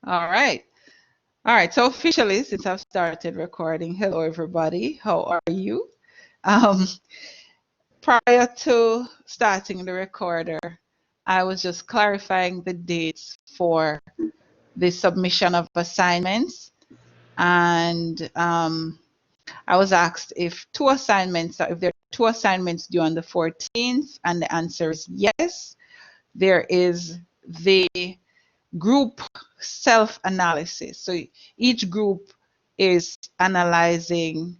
All right. All right. So officially, since I've started recording, hello everybody. How are you? Um, Prior to starting the recorder, I was just clarifying the dates for the submission of assignments, and I was asked if if there are two assignments due on the 14th, and the answer is yes. There is the group self-analysis. So each group is analyzing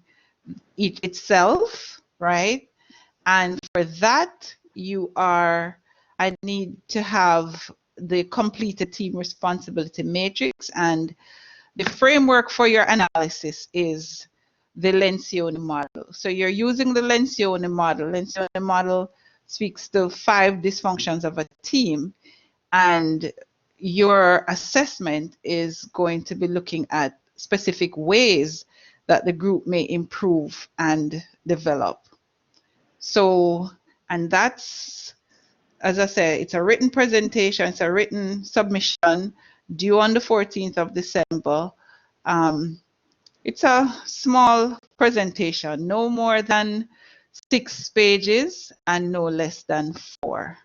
itself, right? And for that, I need to have the completed team responsibility matrix, and the framework for your analysis is the Lencioni model. So you're using the Lencioni model. Lencioni model speaks to 5 dysfunctions of a team, and your assessment is going to be looking at specific ways that the group may improve and develop. So, and that's, as I said, it's a written presentation, it's a written submission due on the 14th of December. It's a small presentation, no more than 6 pages and no less than 4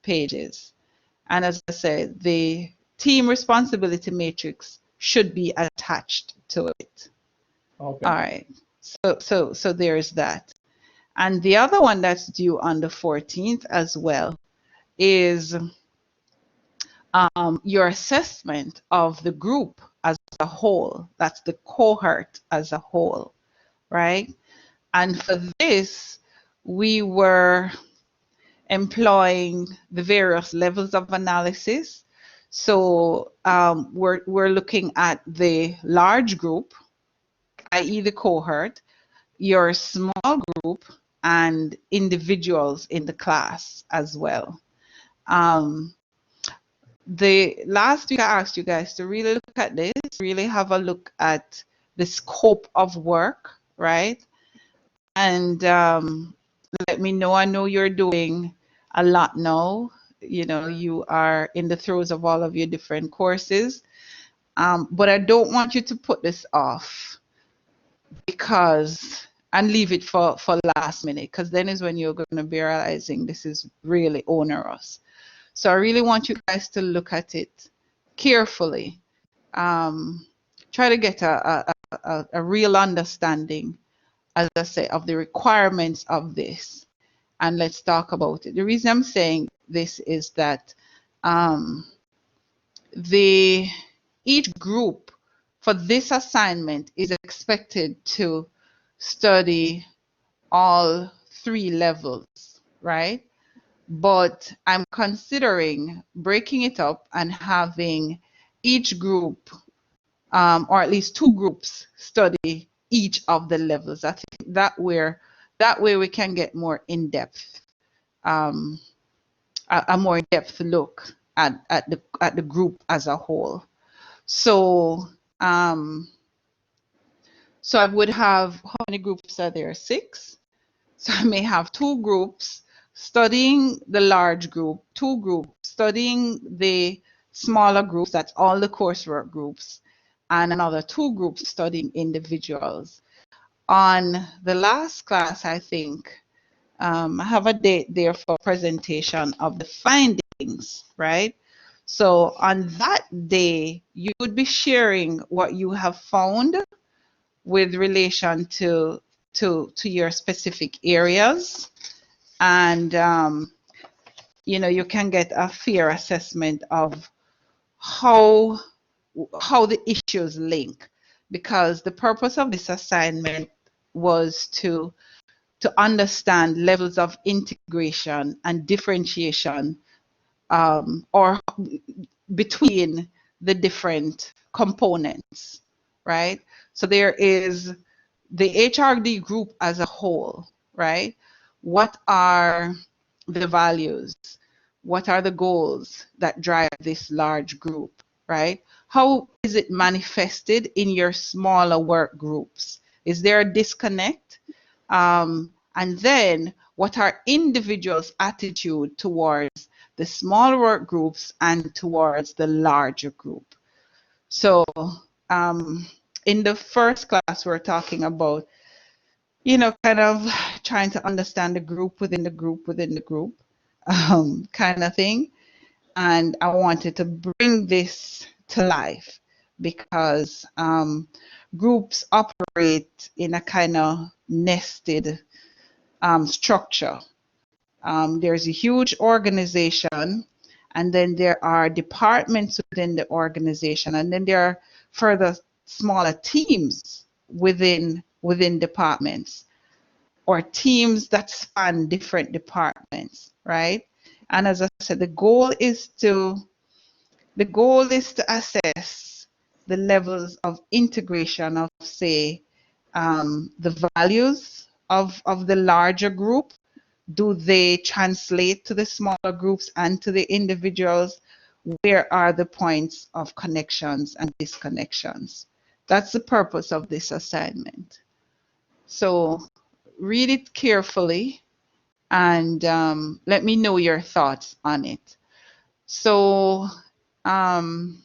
pages. And as I said, the team responsibility matrix should be attached to it. Okay. All right. So there's that. And the other one that's due on the 14th as well is your assessment of the group as a whole. That's the cohort as a whole, right? And for this, we were employing the various levels of analysis. So we're looking at the large group, i.e. the cohort, your small group, and individuals in the class as well. The last week I asked you guys to really look at this, really have a look at the scope of work, right? And let me know. I know you're doing a lot now. You know, you are in the throes of all of your different courses. But I don't want you to put this off and leave it for last minute, because then is when you're going to be realizing this is really onerous. So I really want you guys to look at it carefully. Try to get a real understanding, as I say, of the requirements of this. And let's talk about it. The reason I'm saying this is that each group for this assignment is expected to study all 3 levels, right? But I'm considering breaking it up and having each group, or at least 2 groups, study each of the levels. I think that way we can get more in-depth, a more in-depth look at the group as a whole. So so I would have, how many groups are there? 6. So I may have 2 groups studying the large group, 2 groups studying the smaller groups, that's all the coursework groups, and another 2 groups studying individuals. On the last class, I think, I have a date there for presentation of the findings, right? So on that day, you would be sharing what you have found with relation to your specific areas, and you know, you can get a fair assessment of how the issues link, because the purpose of this assignment was to understand levels of integration and differentiation, or between the different components, right? So there is the HRD group as a whole, right? What are the values? What are the goals that drive this large group, right? How is it manifested in your smaller work groups? Is there a disconnect? And then what are individuals' attitude towards the small work groups and towards the larger group? So in the first class, we're talking about, kind of trying to understand the group within the group within the group, kind of thing. And I wanted to bring this to life because groups operate in a kind of nested structure. There's a huge organization, and then there are departments within the organization, and then there are further smaller teams within departments, or teams that span different departments, right? And as I said, the goal is to assess the levels of integration of, say, the values of the larger group. Do they translate to the smaller groups and to the individuals? Where are the points of connections and disconnections? That's the purpose of this assignment. So read it carefully and let me know your thoughts on it. So towards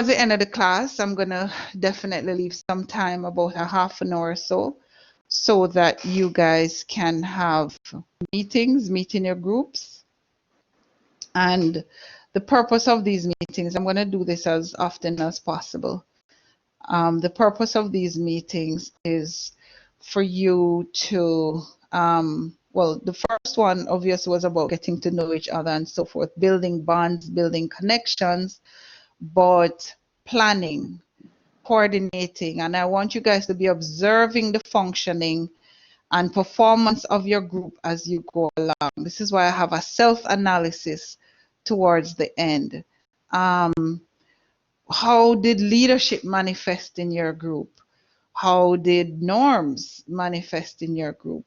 the end of the class, I'm going to definitely leave some time, about a half an hour or so that you guys can have meet in your groups. And the purpose of these meetings, I'm going to do this as often as possible. The purpose of these meetings is for you to, well, the first one obviously was about getting to know each other and so forth, building bonds, building connections, but planning, coordinating, and I want you guys to be observing the functioning and performance of your group as you go along. This is why I have a self-analysis towards the end. How did leadership manifest in your group? How did norms manifest in your group?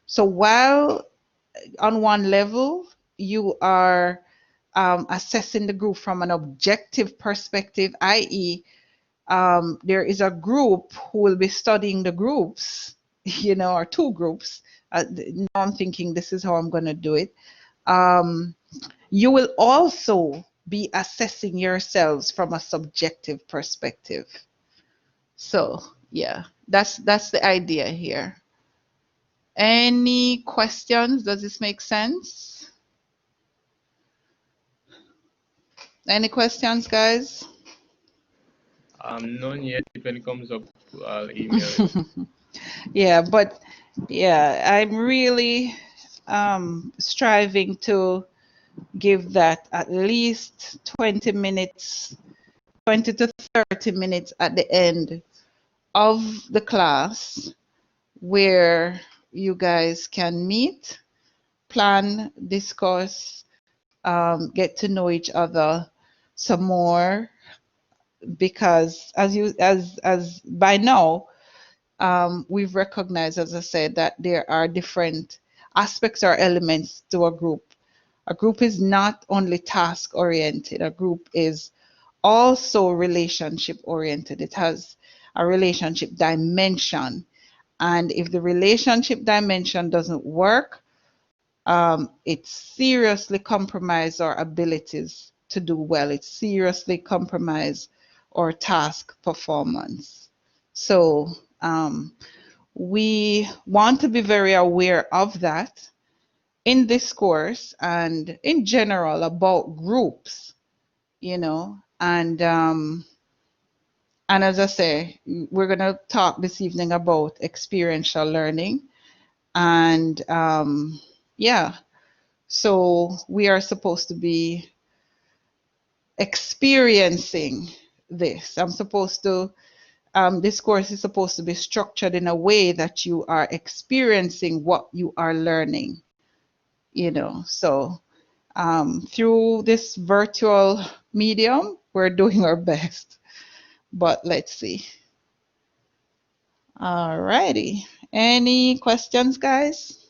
So while on one level you are assessing the group from an objective perspective, i.e., there is a group who will be studying the groups, or two groups. Now I'm thinking this is how I'm going to do it. You will also be assessing yourselves from a subjective perspective. So yeah, that's the idea here. Any questions? Does this make sense? Any questions, guys? None yet. If any comes up, I'll email it. Yeah, but yeah, I'm really striving to give that at least 20 minutes, 20 to 30 minutes at the end of the class where you guys can meet, plan, discuss, get to know each other some more, because as by now we've recognized, as I said, that there are different aspects or elements to a group. A group is not only task oriented, a group is also relationship oriented. It has a relationship dimension. And if the relationship dimension doesn't work, it seriously compromises our abilities to do well. It seriously compromises our task performance. So we want to be very aware of that in this course and in general about groups, and as I say, we're going to talk this evening about experiential learning. And yeah, so we are supposed to be experiencing this. This course is supposed to be structured in a way that you are experiencing what you are learning, So through this virtual medium, we're doing our best. But let's see. All righty. Any questions, guys?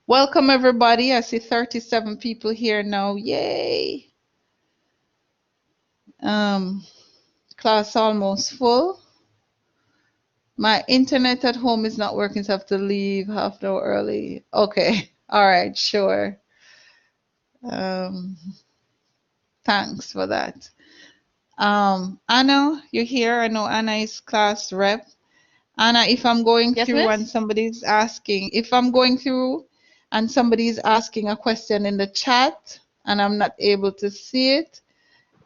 Welcome, everybody. I see 37 people here now. Yay. Class almost full. My internet at home is not working, so I have to leave half an hour early. Okay. All right, sure. Thanks for that. Anna, you here? I know Anna is class rep. Anna, if I'm going Yes, through and miss? somebody's asking, if I'm going through and somebody's asking a question in the chat and I'm not able to see it,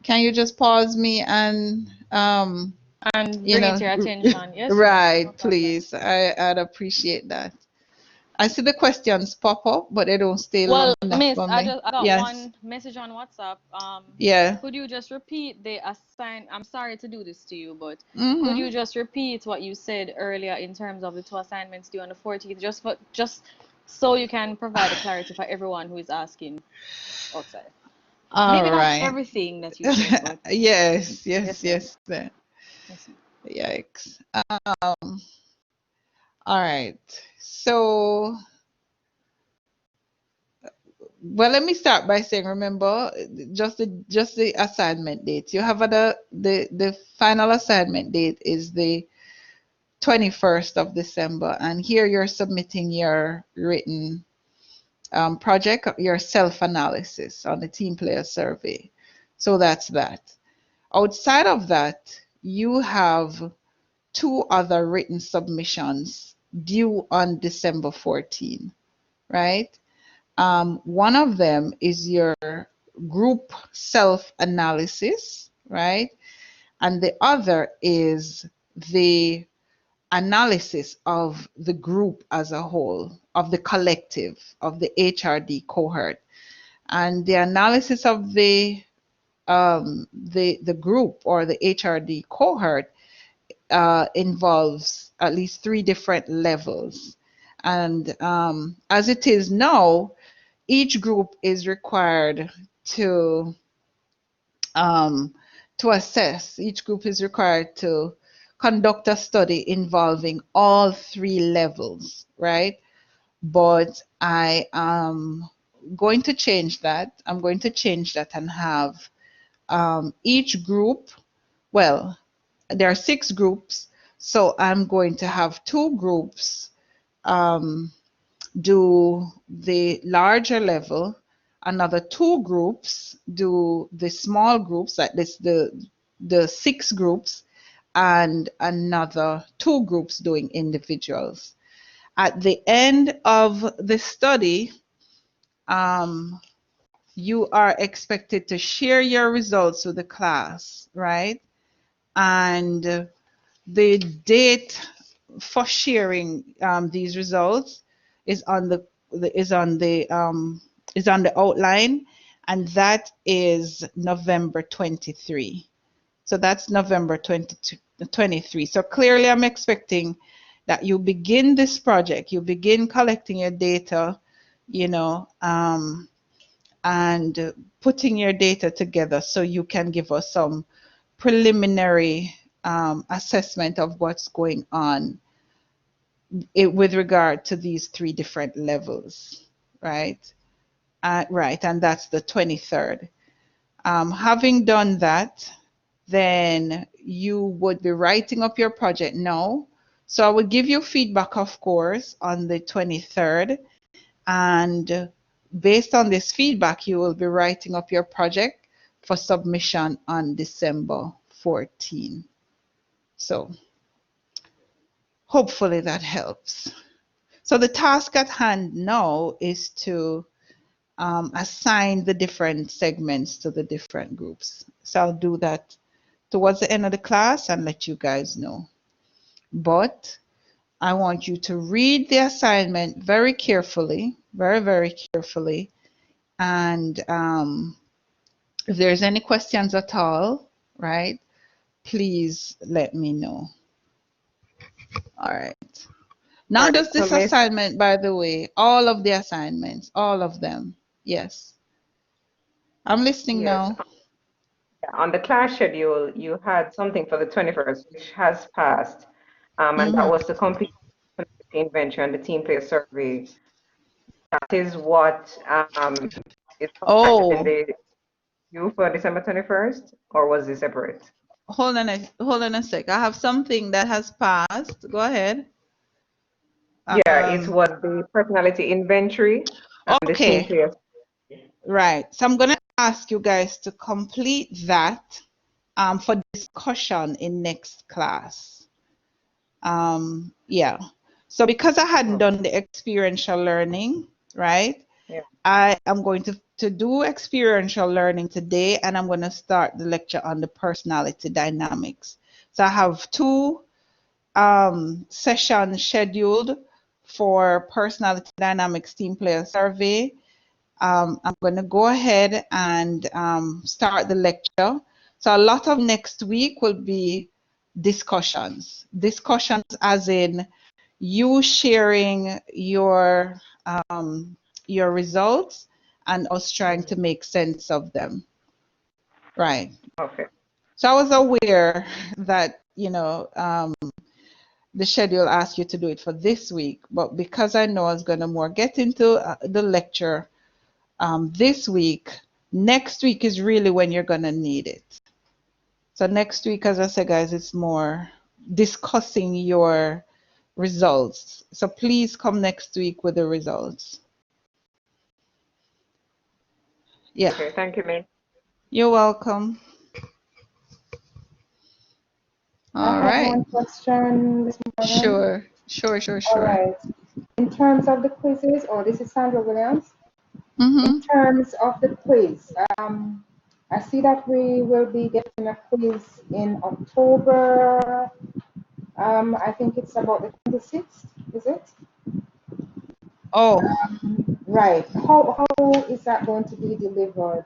can you just pause me and And you bring it know, to your attention. Yes, miss. No right, problem. please. I'd appreciate that. I see the questions pop up, but they don't stay long Well, enough miss, for me. I got Yes. one message on WhatsApp. Yeah. Could you just repeat the assign? I'm sorry to do this to you, but could Mm-hmm. you just repeat what you said earlier in terms of the two assignments due on the 14th, just so you can provide the clarity for everyone who is asking outside. All Maybe not right. everything that you said, but Yes, yes, yes, miss. yes. There. Yes, miss. Yikes. Um, all right. So, well, let me start by saying, remember, just the assignment dates. You have the final assignment date is the 21st of December, and here you're submitting your written project, your self-analysis on the team player survey. So that's that. Outside of that, you have two other written submissions due on December 14, right? One of them is your group self-analysis, right? And the other is the analysis of the group as a whole, of the collective, of the HRD cohort. And the analysis of the group or the HRD cohort involves at least three different levels. And as it is now, each group is required to um, assess. Each group is required to conduct a study involving all three levels, right? But I am going to change that. I'm going to change that and have each group, well, there are 6 groups, so I'm going to have 2 groups um, do the larger level, another 2 groups do the small groups, like this, the 6 groups, and another 2 groups doing individuals. At the end of the study, um, you are expected to share your results with the class, right? And the date for sharing these results is on the outline, and that is November 23. So that's November 23. So clearly, I'm expecting that you begin this project, you begin collecting your data, you know, and putting your data together so you can give us some preliminary assessment of what's going on with regard to these 3 different levels, right? Right, and that's the 23rd. Having done that, then you would be writing up your project now. So I would give you feedback, of course, on the 23rd. And based on this feedback, you will be writing up your project for submission on December 14. So hopefully that helps. So the task at hand now is to assign the different segments to the different groups. So I'll do that towards the end of the class and let you guys know. But I want you to read the assignment very carefully, very, very carefully. And if there's any questions at all, right, please let me know. All right. Not Right. just So, this Miss, assignment, by the way, all of the assignments, all of them. Yes. I'm listening yes, now. on the class schedule, you had something for the 21st, which has passed, and that Mm-hmm. was to complete the inventory and the team player survey. That is what is provided in Oh, the queue for December 21st, or was it separate? hold on a sec. I have something that has passed. Go ahead. Yeah, it Um, was the personality inventory and the team okay, player. right. So I'm gonna ask you guys to complete that for discussion in next class. Yeah. So because I hadn't done the experiential learning, right? Yeah. I am going to do experiential learning today, and I'm going to start the lecture on the personality dynamics. So I have 2 sessions scheduled for personality dynamics team player survey. I'm going to go ahead and start the lecture. So a lot of next week will be discussions. Discussions as in you sharing your results and us trying to make sense of them. Right. Okay. So I was aware that, you know, the schedule asked you to do it for this week, but because I know I was going to more get into the lecture this week, next week is really when you're going to need it. So next week, as I said, guys, it's more discussing your results. So please come next week with the results. Yeah. Okay, thank you, May. You're welcome. All I have right. one question this morning. Sure. All right. In terms of the quizzes, this is Sandra Williams. In terms of the quiz, I see that we will be getting a quiz in October. I think it's about the 26th, is it? Oh. Right. How is that going to be delivered?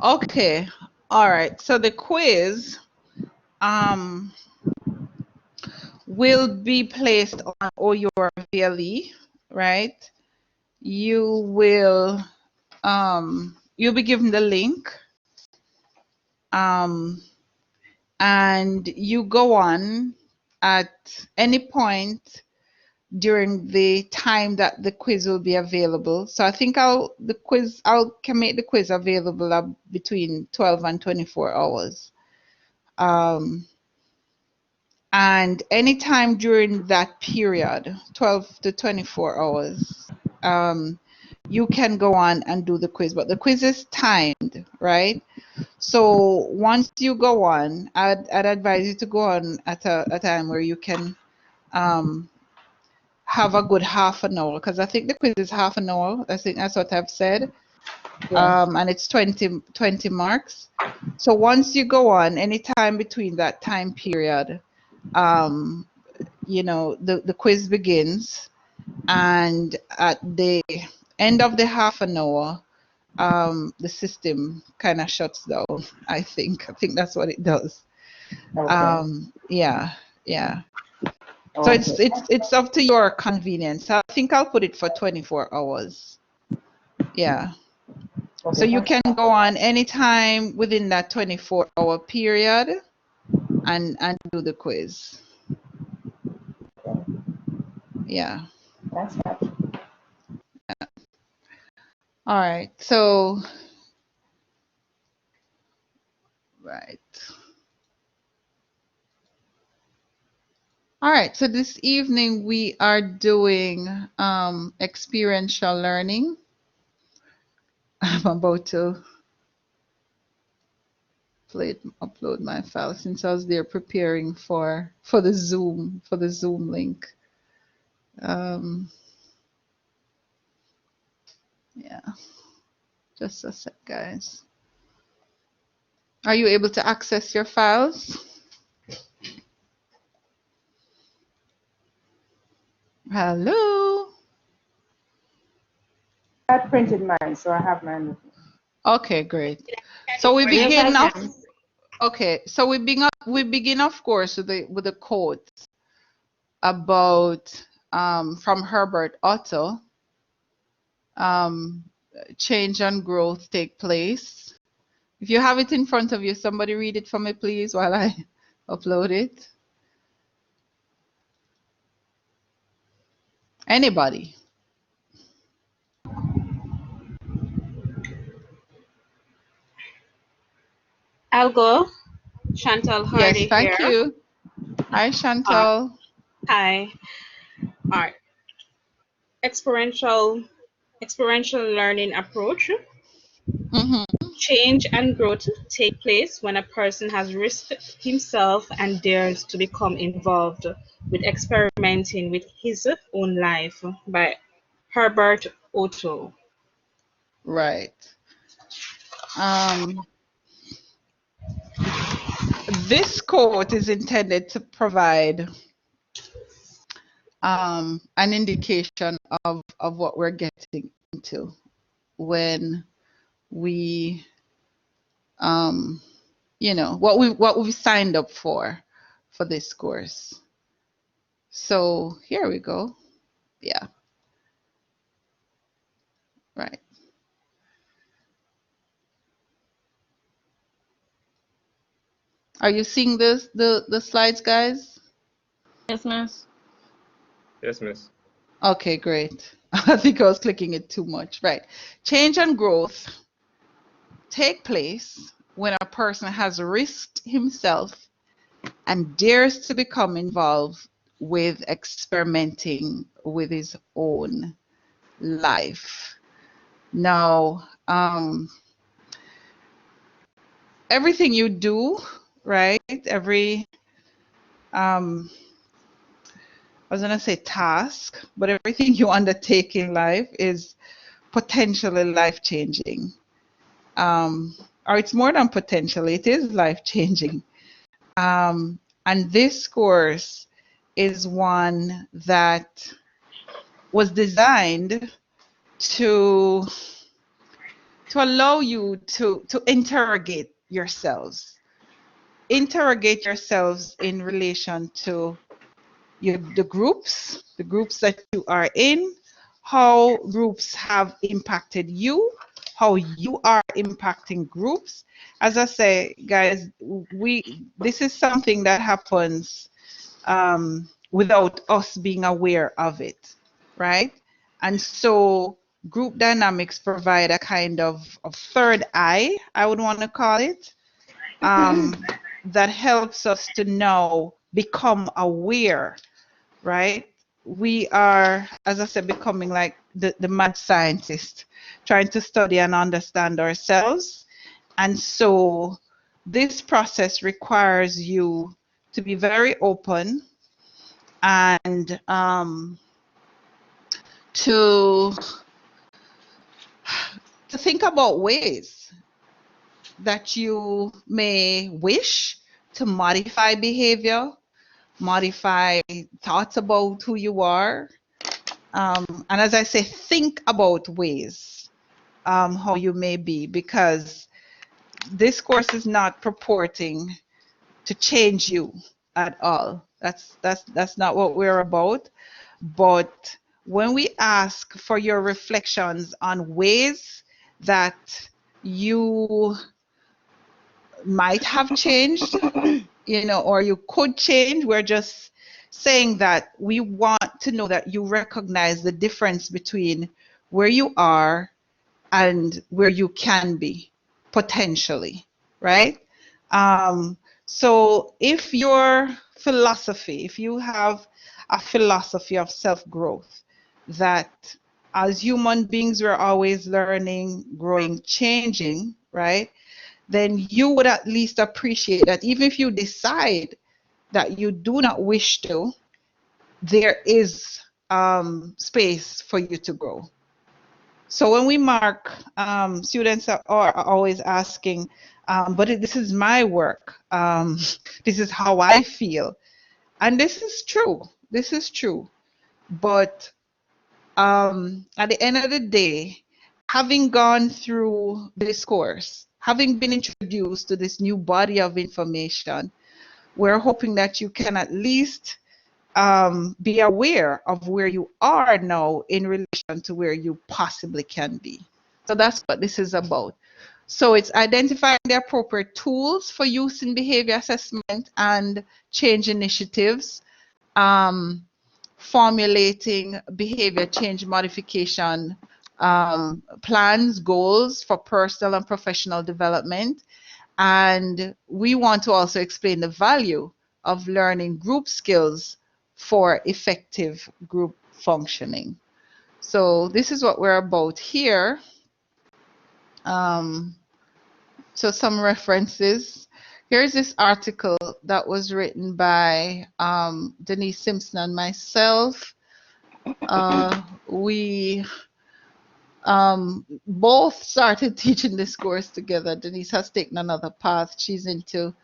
Okay. All right. So the quiz will be placed on OUR VLE, right? You will you'll be given the link, and you go on at any point during the time that the quiz will be available. So I think I'll can make the quiz available between 12 and 24 hours. And anytime during that period, 12 to 24 hours, you can go on and do the quiz, but the quiz is timed, right? So once you go on, I'd advise you to go on at a time where you can have a good half an hour, because I think the quiz is half an hour. I think that's what I've said. Yes. And it's 20 marks. So once you go on, anytime between that time period, you know, the quiz begins, and at the end of the half an hour, the system kind of shuts down. I think that's what it does. Okay. Yeah. So Okay. it's up to your convenience. I think I'll put it for 24 hours. Yeah. Okay. So you can go on anytime within that 24-hour period and do the quiz. Okay. Yeah. That's right. Yeah. All right. So right. All right. So this evening we are doing experiential learning. I'm about to upload my file since I was there preparing for the Zoom link. Yeah, just a sec, guys. Are you able to access your files? Hello. I printed mine, so I have mine with me. Okay, great. So we begin off. Okay, so we begin of course with the quote about from Herbert Otto. Change and growth take place. If you have it in front of you, somebody read it for me, please, while I upload it. Anybody? I'll go. Chantal Hardy Yes, thank here. you. Hi, Chantal. Hi. All right. Experiential learning approach. Mm-hmm. Change and growth take place when a person has risked himself and dares to become involved with experimenting with his own life by Herbert Otto. Right. This quote is intended to provide an indication of what we're getting into when we, you know, what we signed up for this course. So here we go. Yeah. Right. Are you seeing this, the slides, guys? Yes, miss. Yes, miss. Okay, great. I think I was clicking it too much. Right. Change and growth take place when a person has risked himself and dares to become involved with experimenting with his own life. Now, everything you do, right? Every, I was gonna say task, but everything you undertake in life is potentially life-changing. Or it's more than potentially, it is life-changing. And this course is one that was designed to allow you to interrogate yourselves. Interrogate yourselves in relation to the groups that you are in, how groups have impacted you, how you are impacting groups. As I say, guys, this is something that happens without us being aware of it, right? And so group dynamics provide a kind of third eye, I would want to call it, that helps us to now become aware, right? We are, as I said, becoming like the mad scientist, trying to study and understand ourselves. And so this process requires you to be very open and to think about ways that you may wish to modify behavior, modify thoughts about who you are. And as I say, think about ways how you may be, because this course is not purporting to change you at all. That's not what we're about. But when we ask for your reflections on ways that you might have changed, you know, or you could change, we're just saying that we want to know that you recognize the difference between where you are and where you can be potentially, right? So if your philosophy, if you have a philosophy of self-growth, that as human beings we're always learning, growing, changing, right? Then you would at least appreciate that even if you decide that you do not wish to, there is space for you to grow. So when we mark, students are always asking, but this is my work. This is how I feel. And this is true. This is true. But at the end of the day, having gone through this course, having been introduced to this new body of information, we're hoping that you can at least be aware of where you are now in relation to where you possibly can be. So that's what this is about. So it's identifying the appropriate tools for use in behavior assessment and change initiatives, formulating behavior change modification plans, goals for personal and professional development. And we want to also explain the value of learning group skills for effective group functioning. So this is what we're about here. So some references. Here's this article that was written by Denise Simpson and myself. We both started teaching this course together. Denise has taken another path. She's into,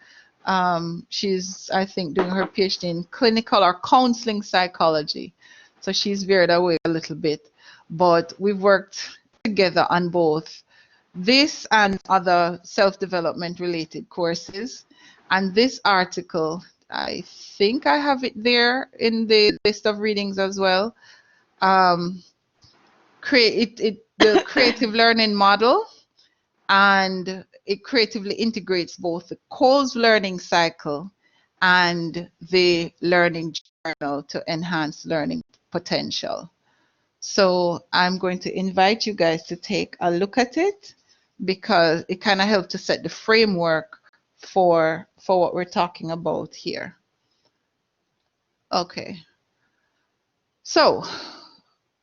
she's, I think, doing her PhD in clinical or counseling psychology. So she's veered away a little bit. But we've worked together on both this and other self-development related courses. And this article, I think I have it there in the list of readings as well. The creative learning model, and it creatively integrates both the Cole's learning cycle and the learning journal to enhance learning potential. So I'm going to invite you guys to take a look at it, because it kind of helps to set the framework for what we're talking about here. Okay. So,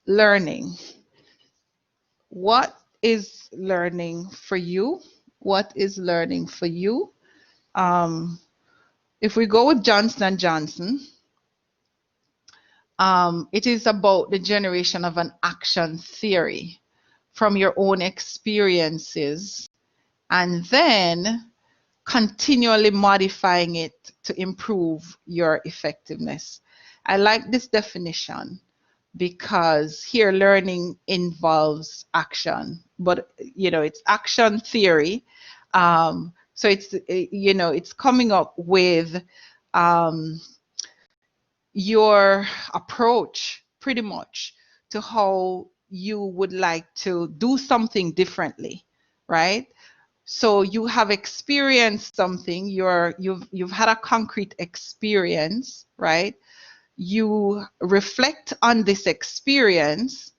learning. What is learning for you? What is learning for you? If we go with Johnson & Johnson, it is about the generation of an action theory from your own experiences, and then continually modifying it to improve your effectiveness. I like this definition because here learning involves action, but it's action theory. So it's it's coming up with your approach pretty much to how you would like to do something differently, right? So you have experienced something, you've had a concrete experience, right? You reflect on this experience.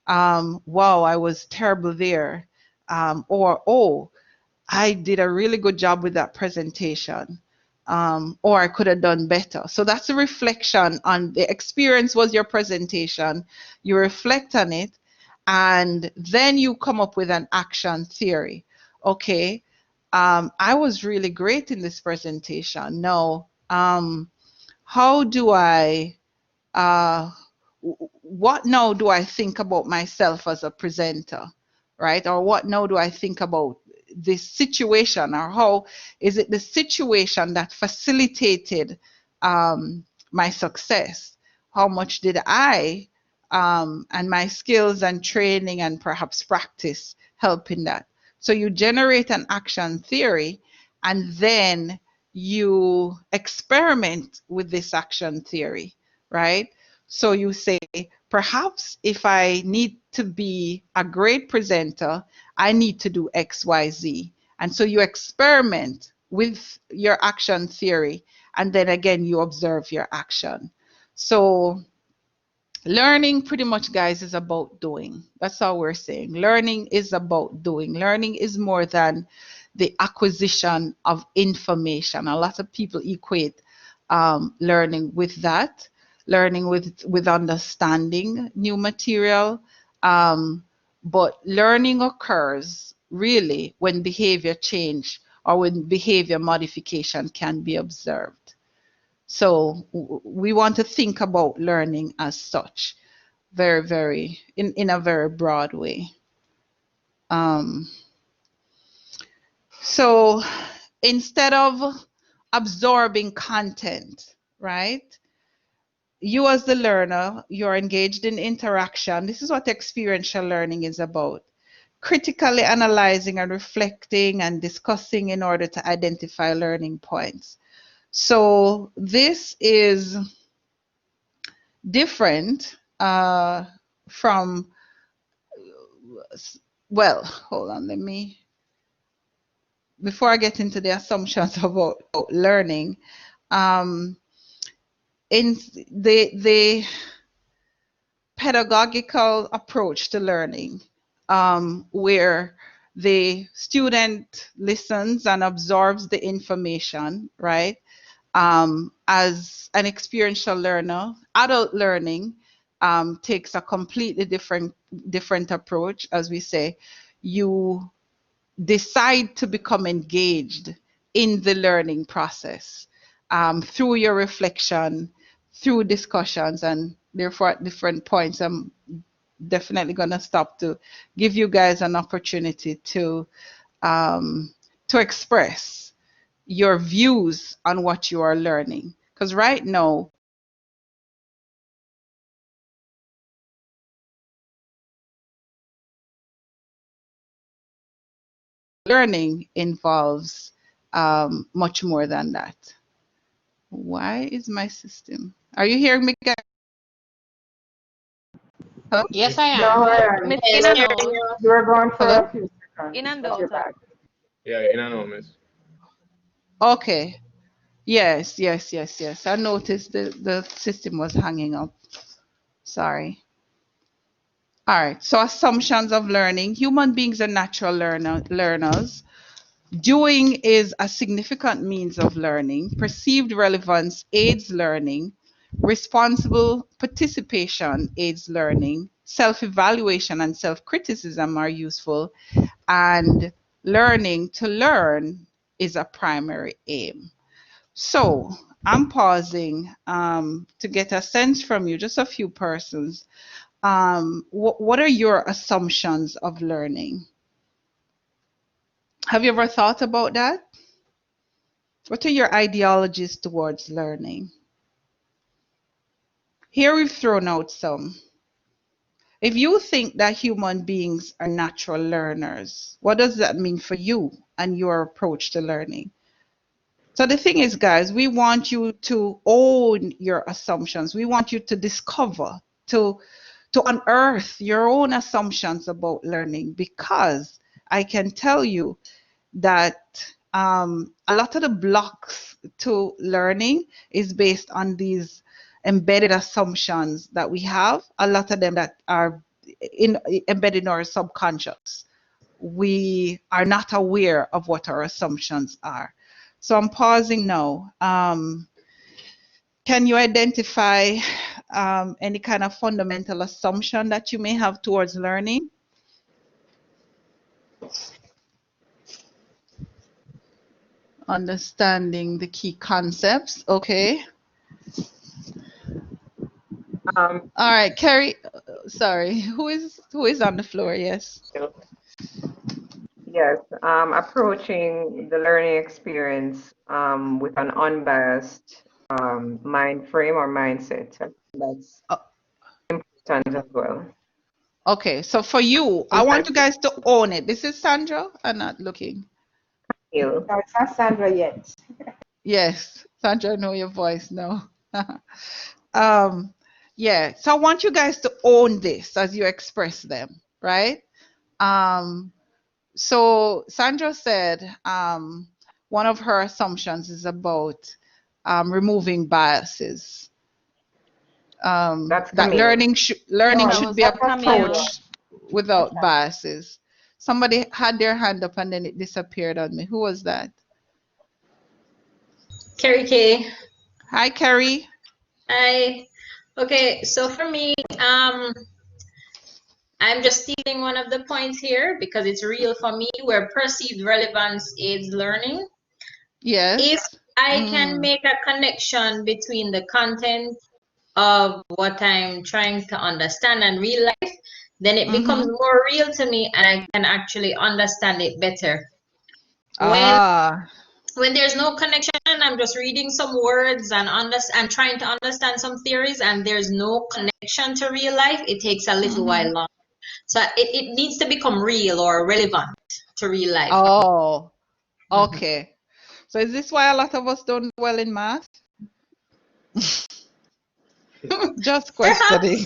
Wow, I was terrible there. Or, oh, I did a really good job with that presentation. Or I could have done better. So that's a reflection on the experience. Was your presentation. You reflect on it, and then you come up with an action theory. Okay, I was really great in this presentation. Now, how do I, what now do I think about myself as a presenter, right? Or what now do I think about this situation, or how is it the situation that facilitated my success? How much did I and my skills and training and perhaps practice help in that? So you generate an action theory, and then you experiment with this action theory, right? So you say, perhaps if I need to be a great presenter, I need to do X, Y, Z. And so you experiment with your action theory, and then again, you observe your action. So learning pretty much, guys, is about doing. That's all we're saying. Learning is about doing. Learning is more than the acquisition of information. A lot of people equate learning with that, learning with understanding new material. But learning occurs really when behavior change or when behavior modification can be observed. So we want to think about learning as such, very, very, in a very broad way. So instead of absorbing content, right? You as the learner, you're engaged in interaction. This is what experiential learning is about. Critically analyzing and reflecting and discussing in order to identify learning points. So this is different from, well, hold on, before I get into the assumptions about learning, in the pedagogical approach to learning, where the student listens and absorbs the information, right? As an experiential learner, adult learning takes a completely different approach. As we say, you decide to become engaged in the learning process through your reflection, through discussions, and therefore at different points, I'm definitely going to stop to give you guys an opportunity to express your views on what you are learning. Because right now, learning involves much more than that. Why is my system? Are you hearing me, guys? Hello? Yes, I No, am. Miss Yes, in and hearing out. you. you were gone for Hello? a few In seconds, and but you're out. back. Yeah, in and out, miss. Okay. Yes, yes, yes, yes. I noticed the system was hanging up. Sorry. All right. So assumptions of learning. Human beings are natural learners. Doing is a significant means of learning. Perceived relevance aids learning. Responsible participation aids learning. Self-evaluation and self-criticism are useful. And learning to learn is a primary aim. So I'm pausing to get a sense from you, just a few persons. What are your assumptions of learning? Have you ever thought about that? What are your ideologies towards learning? Here we've thrown out some. If you think that human beings are natural learners, what does that mean for you and your approach to learning? So the thing is, guys, we want you to own your assumptions. We want you to discover, to unearth your own assumptions about learning, because I can tell you that a lot of the blocks to learning is based on these embedded assumptions that we have. A lot of them that are embedded in our subconscious. We are not aware of what our assumptions are. So I'm pausing now. Can you identify any kind of fundamental assumption that you may have towards learning? Understanding the key concepts. Okay. All right, Carrie. Sorry, who is on the floor? Yes. Yes, approaching the learning experience with an unbiased mind frame or mindset. That's Uh, important as well. okay. So for you, I want you guys to own it. This is Sandra. I'm not looking. You. No, it's not Sandra yet. Yes, Sandra, I know your voice now. Yeah. So I want you guys to own this as you express them, right? So Sandra said one of her assumptions is about removing biases. That's That Camille. learning No, That should was be for Camille. approached without biases. Somebody had their hand up and then it disappeared on me. Who was that? Carrie K. Hi, Carrie. I okay, so for me, I'm just stealing one of the points here because it's real for me where perceived relevance is learning. If Yes. I can make a connection between the content of what I'm trying to understand and real life, then it becomes more real to me and I can actually understand it better. When there's no connection, I'm just reading some words and trying to understand some theories, and there's no connection to real life, it takes a little while long. So it needs to become real or relevant to real life. Oh, okay. So is this why a lot of us don't do well in math? Just questioning.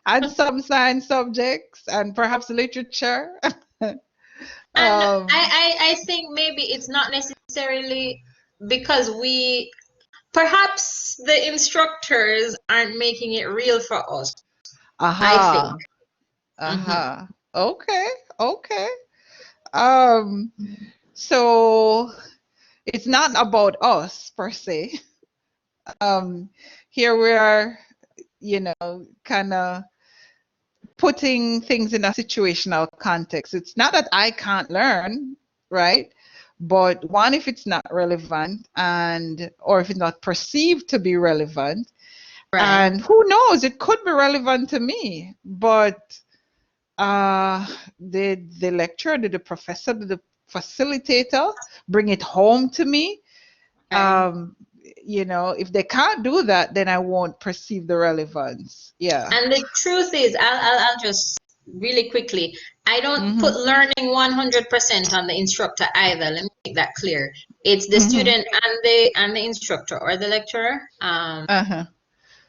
and some science subjects and perhaps literature. And I think maybe it's not necessarily because perhaps the instructors aren't making it real for us. I think. Okay, okay. So it's not about us per se. Here we are, kind of putting things in a situational context. It's not that I can't learn, right? But one, if it's not relevant, and or if it's not perceived to be relevant, Right. and who knows, it could be relevant to me, but the lecturer, the professor, the facilitator bring it home to me. You know, if they can't do that, then I won't perceive the relevance. Yeah. And the truth is, I'll just really quickly, I don't put learning 100% on the instructor either. Let me make that clear. It's the student and the instructor or the lecturer.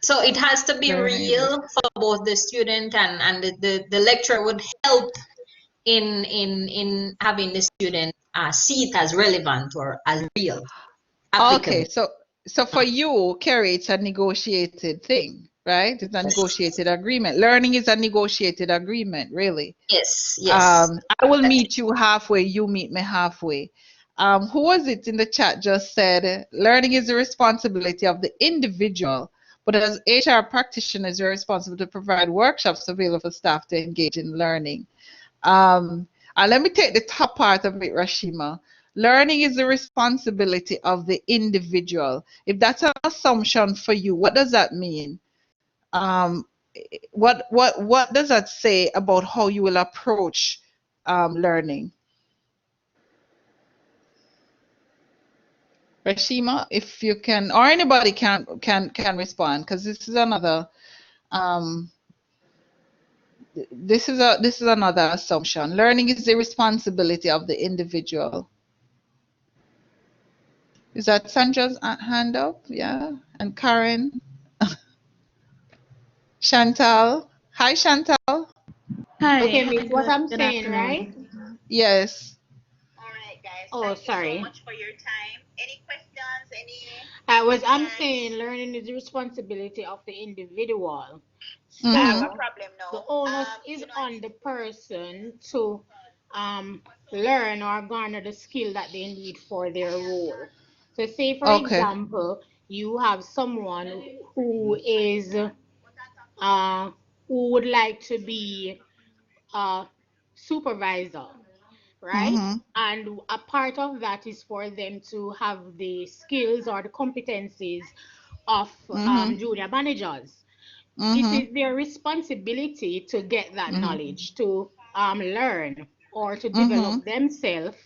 So it has to be real for both the student and the lecturer would help in having the student see it as relevant or as real, applicable. Okay, so for you, Kerry, it's a negotiated thing, right? It's a negotiated agreement. Learning is a negotiated agreement, really. Yes, yes. I will meet you halfway, you meet me halfway. Who was it in the chat just said, learning is the responsibility of the individual, but as HR practitioners, you're responsible to provide workshops available for staff to engage in learning. And let me take the top part of it, Rashima. Learning is the responsibility of the individual. If that's an assumption for you, what does that mean? What does that say about how you will approach learning? Rashima, if you can, or anybody can respond, because this is another this is another assumption. Learning is the responsibility of the individual. Is that Sandra's hand up? Yeah. And Karen. Chantal. Hi, Chantal. Hi. Okay, Miss, what I'm Good saying, right? afternoon. Yes. All right, guys. Oh, Thank sorry. you so much for your time. Any questions? Any I'm concerns? saying learning is the responsibility of the individual. I have a So problem the now. onus is You know, on the person to learn or garner the skill that they need for their role. So say for Okay. example, you have someone who is who would like to be a supervisor, right? Mm-hmm. And a part of that is for them to have the skills or the competencies of Mm-hmm. junior managers. It Mm-hmm. is their responsibility to get that Mm-hmm. knowledge, to learn or to Mm-hmm. develop themselves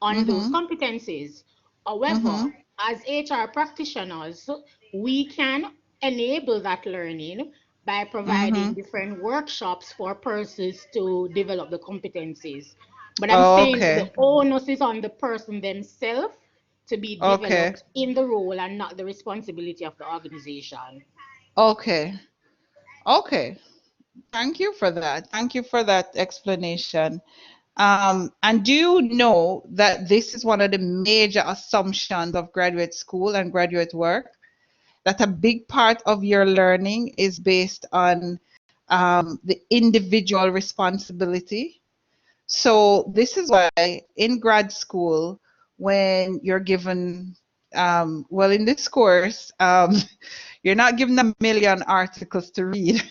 on those Mm-hmm. competencies. Mm-hmm. However, as HR practitioners, we can enable that learning by Mm-hmm. providing different workshops for persons to develop the competencies. But I'm saying Okay. the onus is on the person themselves to be Okay. developed in the role and not the responsibility of the organization. Okay. Okay. Thank you for that. Thank you for that explanation. And do you know that this is one of the major assumptions of graduate school and graduate work? That a big part of your learning is based on the individual responsibility. So this is why in grad school, when you're given, well, in this course, you're not given a million articles to read,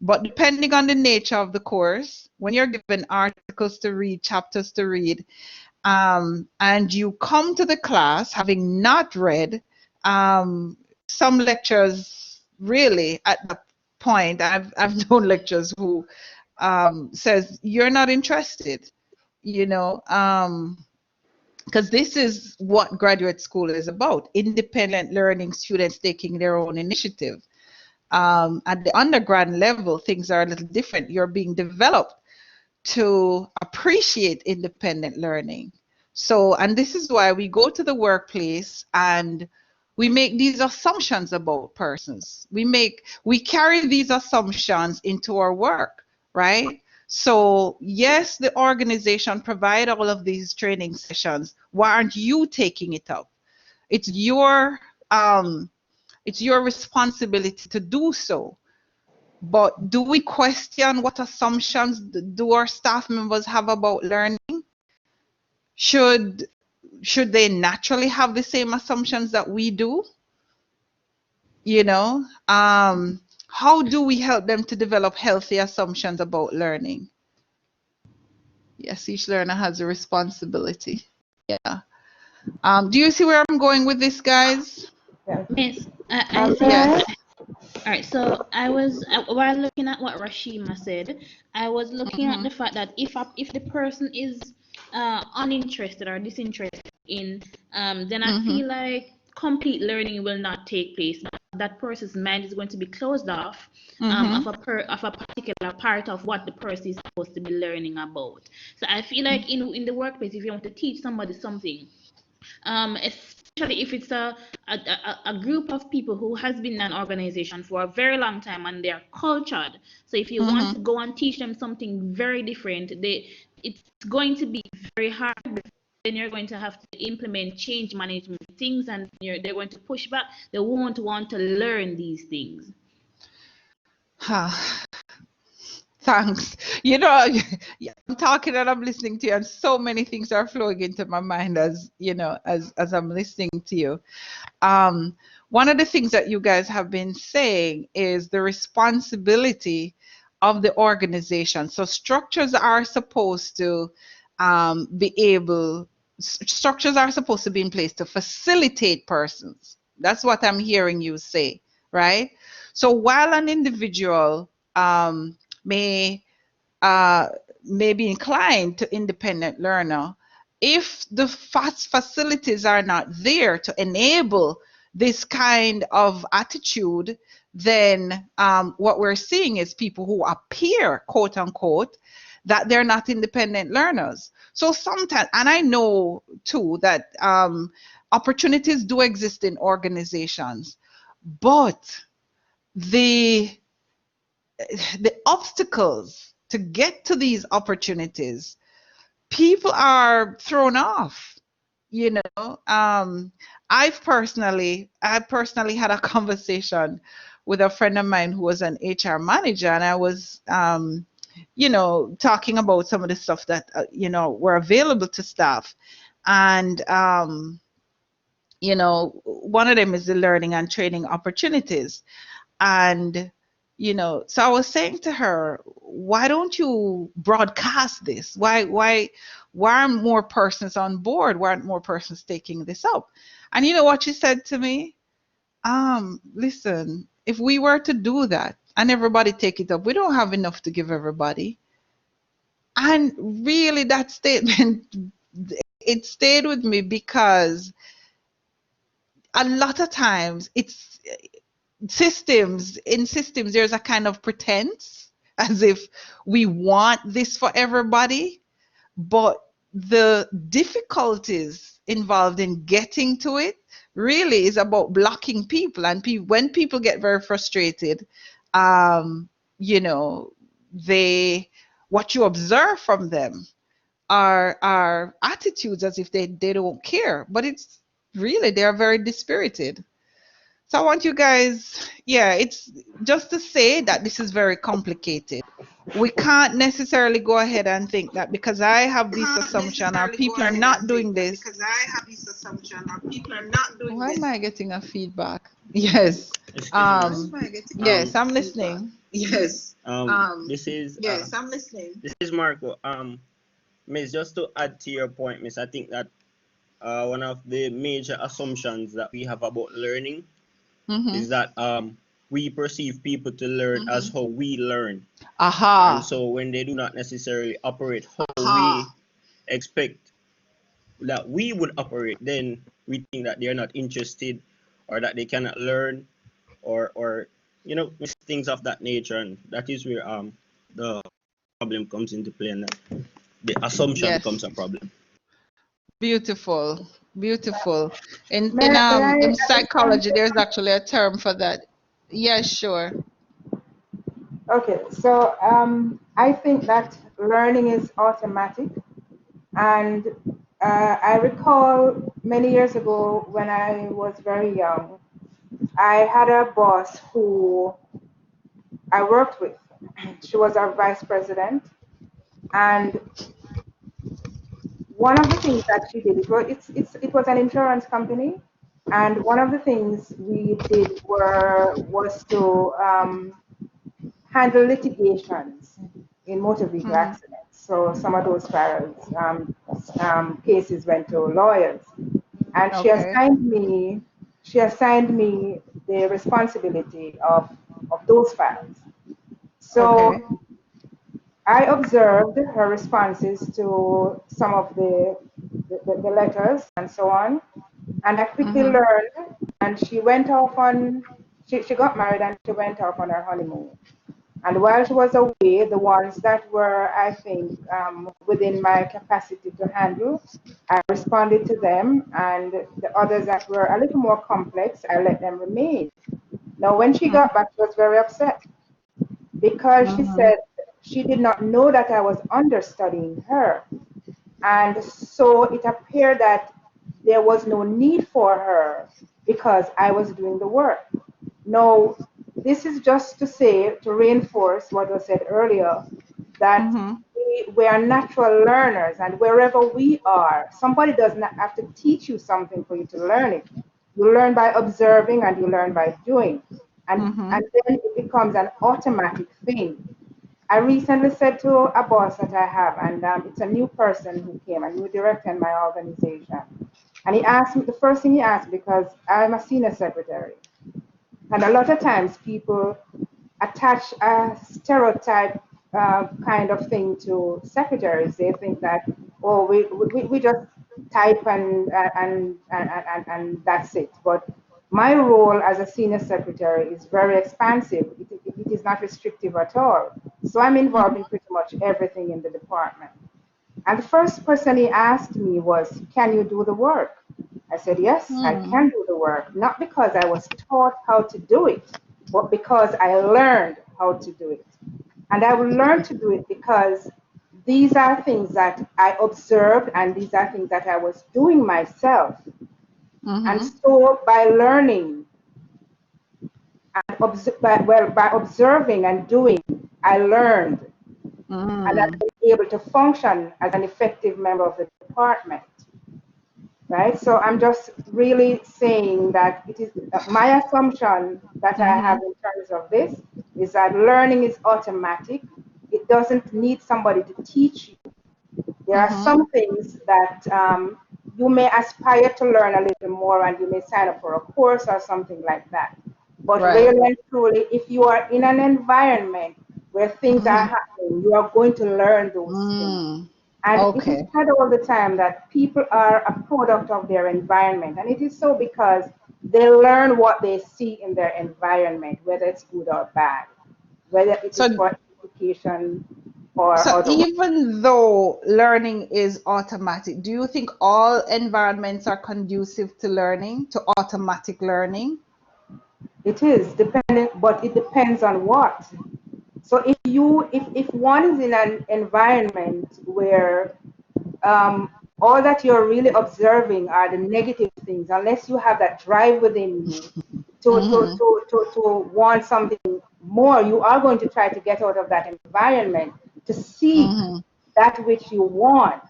but depending on the nature of the course, when you're given articles to read, chapters to read, and you come to the class having not read, some lecturers really at the point, I've known lecturers who says you're not interested, you know, because this is what graduate school is about: independent learning, students taking their own initiative. At the undergrad level, things are a little different. You're being developed to appreciate independent learning. So, and this is why we go to the workplace and we make these assumptions about persons. We carry these assumptions into our work, right? So, yes, the organization provide all of these training sessions. Why aren't you taking it up? It's your responsibility to do so. But do we question what assumptions do our staff members have about learning? Should they naturally have the same assumptions that we do? You know, How do we help them to develop healthy assumptions about learning? Yes, each learner has a responsibility. Yeah. Do you see where I'm going with this, guys? Miss, I see. Yes. All right, so I was while looking at what Rashima said, I was looking at the fact that if the person is uninterested or disinterested in, then I feel like complete learning will not take place. That person's mind is going to be closed off of a particular part of what the person is supposed to be learning about. So I feel like in the workplace, if you want to teach somebody something, especially if it's a group of people who has been in an organization for a very long time and they're cultured. So if you want to go and teach them something very different, it's going to be very hard. Then you're going to have to implement change management things, and they're going to push back. They won't want to learn these things. Thanks. You know, yeah, I'm talking and I'm listening to you, and so many things are flowing into my mind as you know, as I'm listening to you. One of the things that you guys have been saying is the responsibility of the organization. So structures are supposed to structures are supposed to be in place to facilitate persons. That's what I'm hearing you say, right? So while an individual may may be inclined to independent learner, if the facilities are not there to enable this kind of attitude, then what we're seeing is people who appear, quote unquote, that they're not independent learners. So sometimes, and I know too that opportunities do exist in organizations, but the obstacles to get to these opportunities, people are thrown off. You know, I personally had a conversation with a friend of mine who was an HR manager, and I was, you know, talking about some of the stuff that you know were available to staff, and you know, one of them is the learning and training opportunities. And, you know, so I was saying to her, why don't you broadcast this? Why aren't more persons on board? Why aren't more persons taking this up? And you know what she said to me? Listen, if we were to do that and everybody take it up, we don't have enough to give everybody. And really that statement, it stayed with me because a lot of times it's in systems there's a kind of pretense as if we want this for everybody, but the difficulties involved in getting to it really is about blocking people. And when people get very frustrated, you know, what you observe from them are attitudes as if they don't care, but it's really they are very dispirited. So I want you guys, yeah, it's just to say that this is very complicated. We can't necessarily go ahead and think that because I have this assumption or people are not doing this. Why am I getting a feedback? Yes. Yes, I'm listening. Yes. I'm listening. This is Marco. Miss, just to add to your point, Miss, I think that one of the major assumptions that we have about learning is that we perceive people to learn as how we learn. And so when they do not necessarily operate how we expect that we would operate, then we think that they're not interested or that they cannot learn or you know, things of that nature. And that is where the problem comes into play, and the assumption becomes a problem. Beautiful, beautiful. In May psychology, there's actually a term for that. Yes, sure. Okay, so I think that learning is automatic. And I recall many years ago when I was very young, I had a boss who I worked with. She was our vice president. And one of the things that she did, it was an insurance company. And one of the things we did was to handle litigations in motor vehicle accidents. So some of those files, cases went to lawyers, and Okay. she assigned me the responsibility of those files. Okay. So I observed her responses to some of the letters and so on, and I quickly learned. And she went off on, she got married and she went off on her honeymoon. And while she was away, the ones that were, I think, within my capacity to handle, I responded to them, and the others that were a little more complex, I let them remain. Now, when she got back, she was very upset because she said she did not know that I was understudying her. And so it appeared that there was no need for her because I was doing the work. Now, this is just to say, to reinforce what was said earlier, that we are natural learners, and wherever we are, somebody does not have to teach you something for you to learn it. You learn by observing and you learn by doing. And then it becomes an automatic thing. I recently said to a boss that I have, and it's a new person who came, a new director in my organization. And he asked me, the first thing he asked, because I'm a senior secretary, and a lot of times people attach a stereotype kind of thing to secretaries. They think that, oh, we just type and that's it. But my role as a senior secretary is very expansive. It is not restrictive at all. So I'm involved in pretty much everything in the department. And the first person he asked me was, can you do the work? I said, yes, I can do the work, not because I was taught how to do it, but because I learned how to do it. And I will learn to do it because these are things that I observed and these are things that I was doing myself. And so by learning and by observing and doing, I learned. And I've been able to function as an effective member of the department. Right? So I'm just really saying that it is my assumption that I have in terms of this is that learning is automatic. It doesn't need somebody to teach you. There are some things that you may aspire to learn a little more and you may sign up for a course or something like that. But really and truly, if you are in an environment where things are happening, you are going to learn those things. And it is said all the time that people are a product of their environment. And it is so because they learn what they see in their environment, whether it's good or bad, whether it is for education or so otherwise. even though learning is automatic, do you think all environments are conducive to learning, to automatic learning? It is dependent, but it depends on what. So if one is in an environment where all that you're really observing are the negative things, unless you have that drive within you to want something more, you are going to try to get out of that environment to seek that which you want.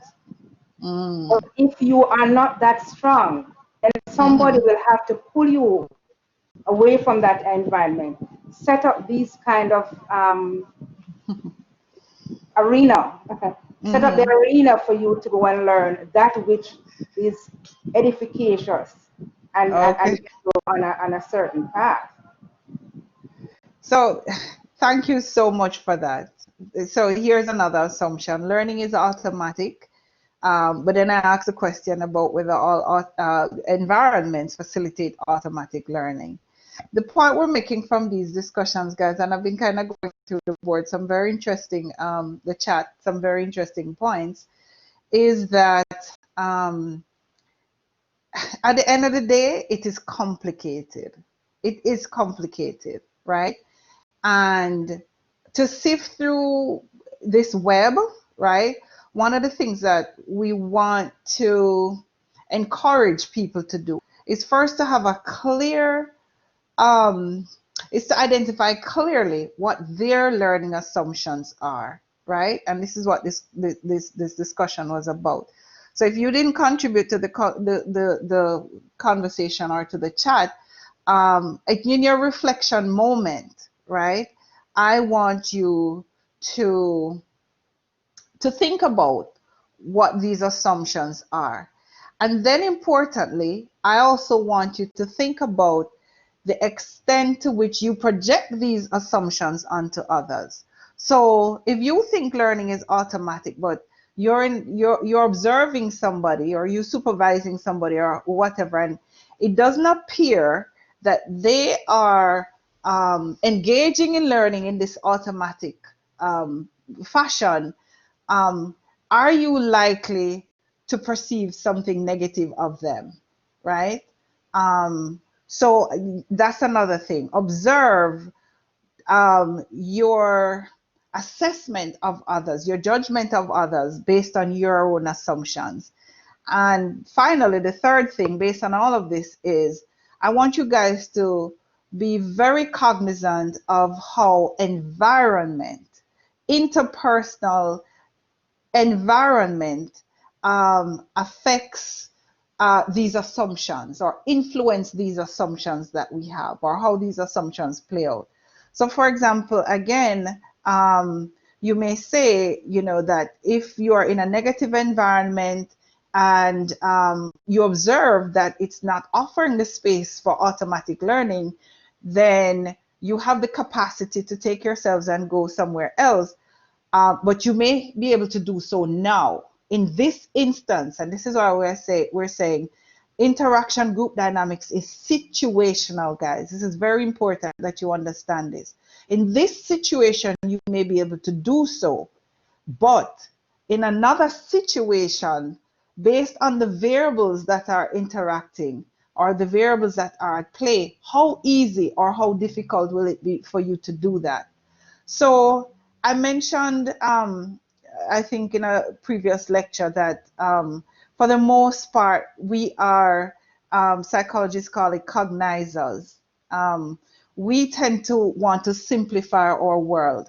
But if you are not that strong, then somebody will have to pull you away from that environment, set up these kind of arena, set up the arena for you to go and learn that which is edificacious and get you on a certain path. So thank you so much for that. So here's another assumption. Learning is automatic. But then I asked a question about whether all environments facilitate automatic learning. The point we're making from these discussions, guys, and I've been kind of going through the board, some very interesting, the chat, some very interesting points, is that at the end of the day, it is complicated. It is complicated, right? And to sift through this web, right? One of the things that we want to encourage people to do is first to have a clear, is to identify clearly what their learning assumptions are, right? And this is what this discussion was about. So if you didn't contribute to the conversation or to the chat, in your reflection moment, right? I want you to think about what these assumptions are. And then importantly, I also want you to think about the extent to which you project these assumptions onto others. So if you think learning is automatic, but you're observing somebody or you supervising somebody or whatever, and it doesn't appear that they are engaging in learning in this automatic fashion, are you likely to perceive something negative of them, right? So that's another thing. Observe your assessment of others, your judgment of others based on your own assumptions. And finally, the third thing based on all of this is I want you guys to be very cognizant of how interpersonal environment affects these assumptions or influence these assumptions that we have, or how these assumptions play out. So for example, again, you may say, that if you are in a negative environment and you observe that it's not offering the space for automatic learning, then you have the capacity to take yourselves and go somewhere else. But you may be able to do so now in this instance, and this is why we're saying interaction group dynamics is situational, guys. This is very important that you understand this. In this situation, you may be able to do so, but in another situation, based on the variables that are interacting or the variables that are at play, how easy or how difficult will it be for you to do that? So I mentioned, I think in a previous lecture, that for the most part, we are, psychologists call it cognizers. We tend to want to simplify our world.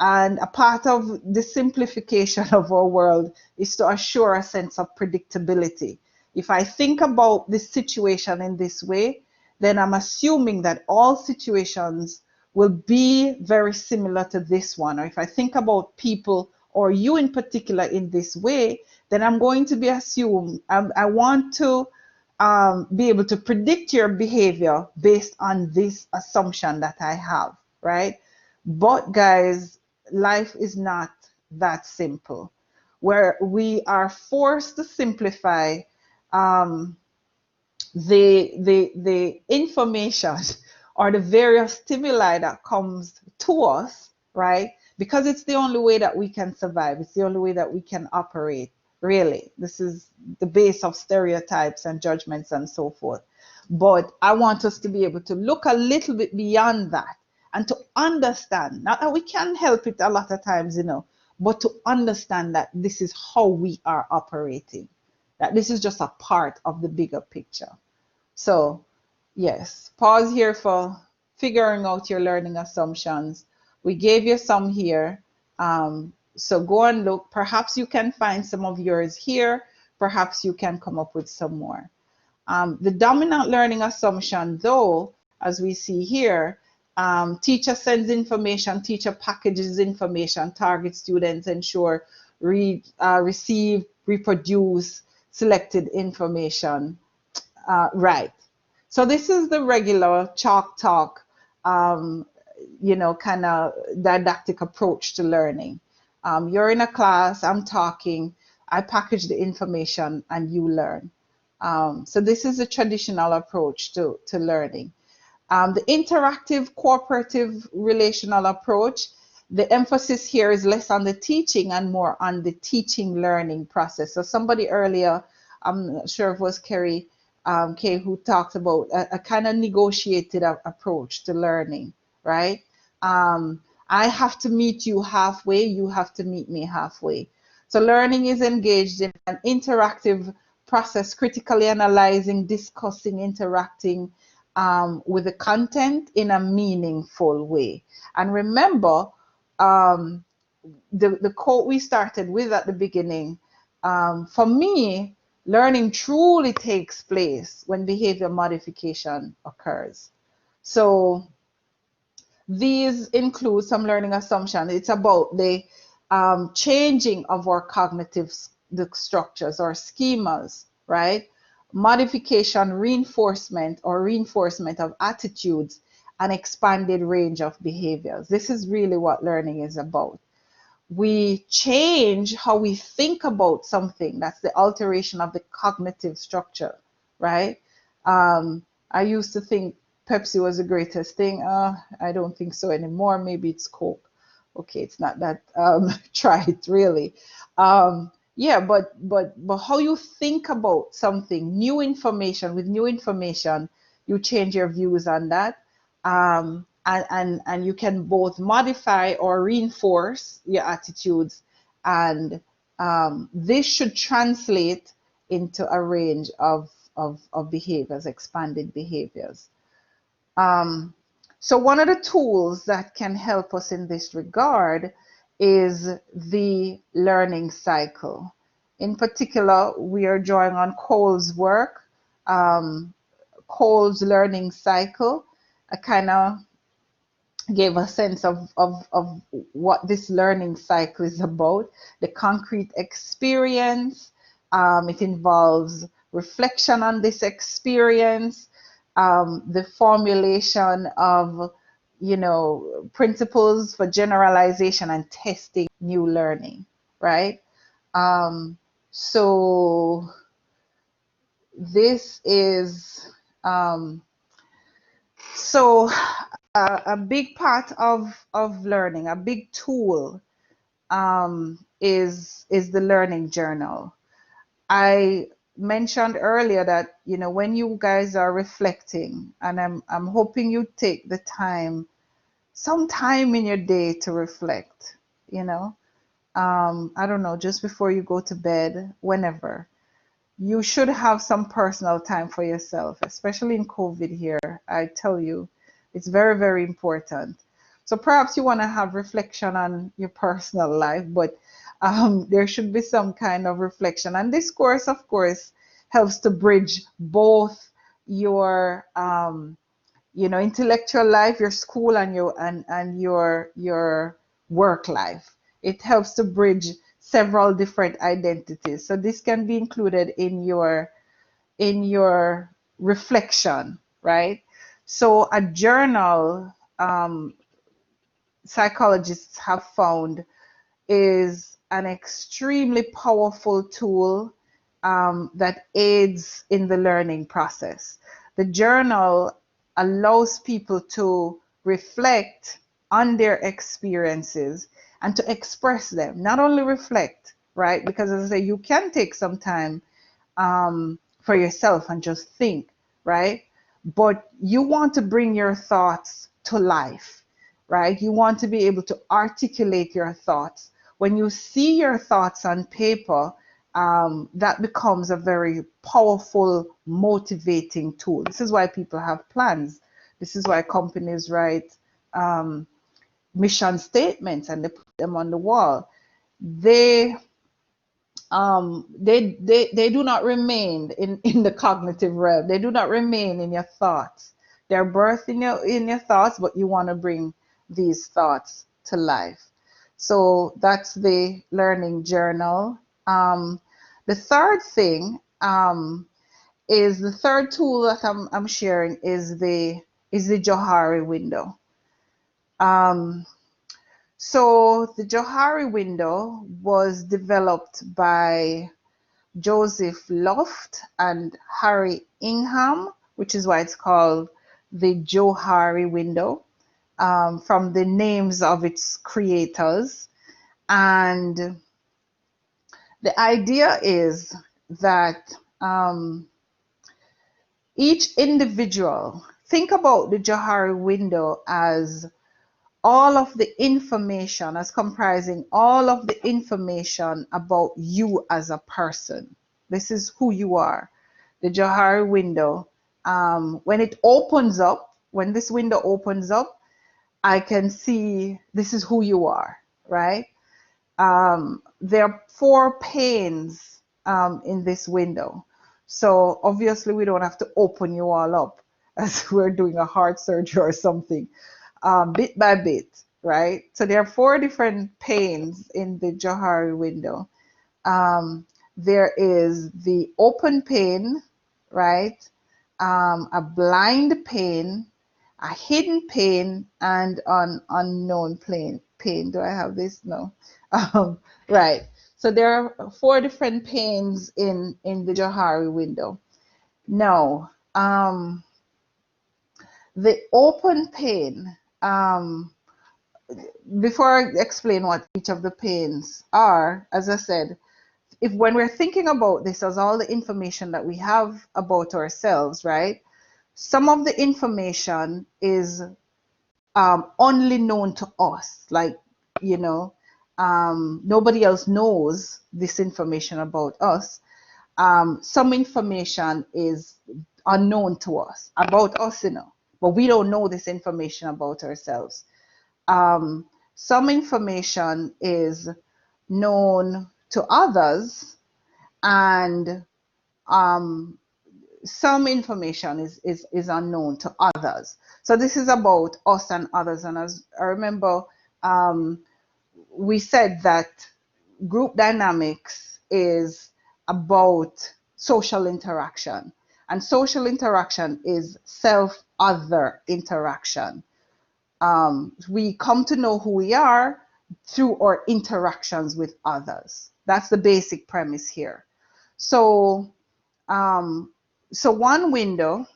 And a part of the simplification of our world is to assure a sense of predictability. If I think about this situation in this way, then I'm assuming that all situations will be very similar to this one. Or if I think about people or you in particular in this way, then I'm going to be assumed. I want to be able to predict your behavior based on this assumption that I have, right? But guys, life is not that simple, where we are forced to simplify the information or the various stimuli that comes to us, right? Because it's the only way that we can survive. It's the only way that we can operate, really. This is the base of stereotypes and judgments and so forth. But I want us to be able to look a little bit beyond that and to understand, not that we can help it a lot of times, but to understand that this is how we are operating, that this is just a part of the bigger picture. So yes, pause here for figuring out your learning assumptions. We gave you some here. So go and look. Perhaps you can find some of yours here. Perhaps you can come up with some more. The dominant learning assumption, though, as we see here, teacher sends information, teacher packages information, target students, ensure receive, reproduce selected information. Right. So this is the regular chalk talk, kind of didactic approach to learning. You're in a class, I'm talking, I package the information and you learn. So this is a traditional approach to learning. The interactive cooperative relational approach, the emphasis here is less on the teaching and more on the teaching learning process. So somebody earlier, I'm not sure if it was Kerry, who talked about a kind of negotiated approach to learning, right? I have to meet you halfway, you have to meet me halfway. So learning is engaged in an interactive process, critically analyzing, discussing, interacting with the content in a meaningful way. And remember, the quote we started with at the beginning, For me, learning truly takes place when behavior modification occurs. So these include some learning assumptions. It's about the changing of our cognitive the structures or schemas, right? Modification, reinforcement, or reinforcement of attitudes, and expanded range of behaviors. This is really what learning is about. We change how we think about something. That's the alteration of the cognitive structure, right? I used to think Pepsi was the greatest thing. I don't think so anymore. Maybe it's Coke. Okay, it's not that trite, really. Yeah, but how you think about something, new information, with new information, you change your views on that. And you can both modify or reinforce your attitudes, and this should translate into a range of behaviors, expanded behaviors. So one of the tools that can help us in this regard is the learning cycle. In particular, we are drawing on Cole's work, Cole's learning cycle. I kind of gave a sense of what this learning cycle is about, the concrete experience. It involves reflection on this experience, the formulation of, principles for generalization and testing new learning, right? So this is, a big part of learning, a big tool, is the learning journal. I mentioned earlier that, when you guys are reflecting, and I'm hoping you take the time, some time in your day to reflect, I don't know, just before you go to bed, whenever. You should have some personal time for yourself, especially in COVID here. I tell you, it's very, very important. So perhaps you want to have reflection on your personal life, but there should be some kind of reflection. And this course, of course, helps to bridge both your, intellectual life, your school, and your work life. It helps to bridge several different identities. So this can be included in your reflection, right? So a journal, psychologists have found, is an extremely powerful tool that aids in the learning process. The journal allows people to reflect on their experiences and to express them, not only reflect, right? Because as I say, you can take some time for yourself and just think, right? But you want to bring your thoughts to life, right? You want to be able to articulate your thoughts. When you see your thoughts on paper, that becomes a very powerful, motivating tool. This is why people have plans. This is why companies write mission statements and they put them on the wall. They do not remain in the cognitive realm. They do not remain in your thoughts. They're birthed in your thoughts, but you want to bring these thoughts to life. So that's the learning journal. The third thing is the third tool that I'm sharing is the Johari window. So the Johari window was developed by Joseph Loft and Harry Ingham, which is why it's called the Johari window, from the names of its creators. And the idea is that each individual, think about the Johari window as all of the information, as comprising all of the information about you as a person. This is who you are. The Johari window, when it opens up, when this window opens up, I can see this is who you are, right? There are 4 panes in this window. So obviously we don't have to open you all up as we're doing a heart surgery or something, bit by bit, right? So there are 4 different panes in the Johari window. There is the open pane, right? A blind pane, a hidden pane, and an unknown pane. Do I have this? No. Right. So there are 4 different panes in the Johari window. Now, the open pane, before I explain what each of the panes are, as I said, when we're thinking about this as all the information that we have about ourselves, right? Some of the information is only known to us, like, nobody else knows this information about us. Some information is unknown to us, about us, but we don't know this information about ourselves. Some information is known to others, and some information is unknown to others. So this is about us and others. And as I remember, we said that group dynamics is about social interaction, and social interaction is self-other interaction. We come to know who we are through our interactions with others. That's the basic premise here. So, so one window,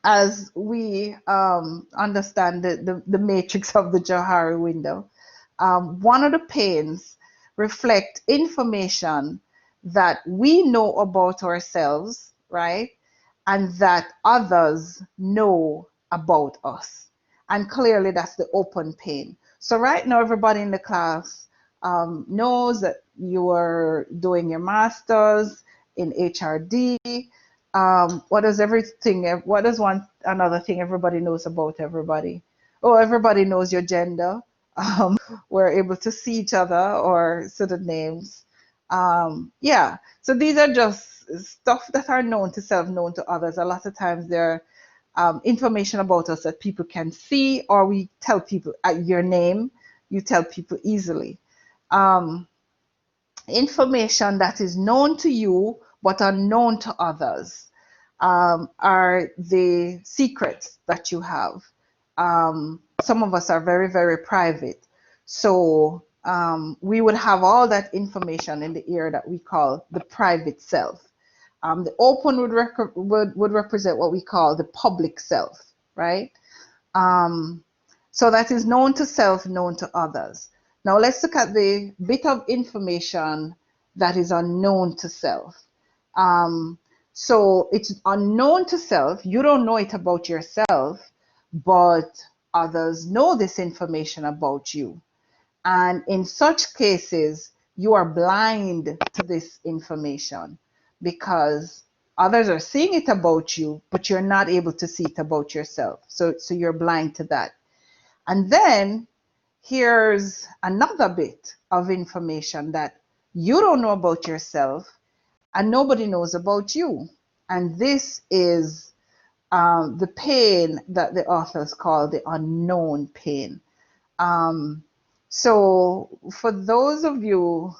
as we understand the matrix of the Johari window, one of the panes reflect information that we know about ourselves, right? And that others know about us. And clearly that's the open pane. So right now, everybody in the class knows that you are doing your master's in HRD. What is another thing everybody knows about everybody? Oh, everybody knows your gender. We're able to see each other or certain names. Yeah, so these are just stuff that are known to self, known to others. A lot of times they're information about us that people can see, or we tell people your name, you tell people easily. Information that is known to you but unknown to others are the secrets that you have. Some of us are very, very private. So we would have all that information in the area that we call the private self. The open would represent what we call the public self, right? So that is known to self, known to others. Now let's look at the bit of information that is unknown to self. So it's unknown to self. You don't know it about yourself, but others know this information about you. And in such cases, you are blind to this information because others are seeing it about you, but you're not able to see it about yourself. So you're blind to that. And then here's another bit of information that you don't know about yourself and nobody knows about you. And this is the pain that the authors call the unknown pain. So for those of you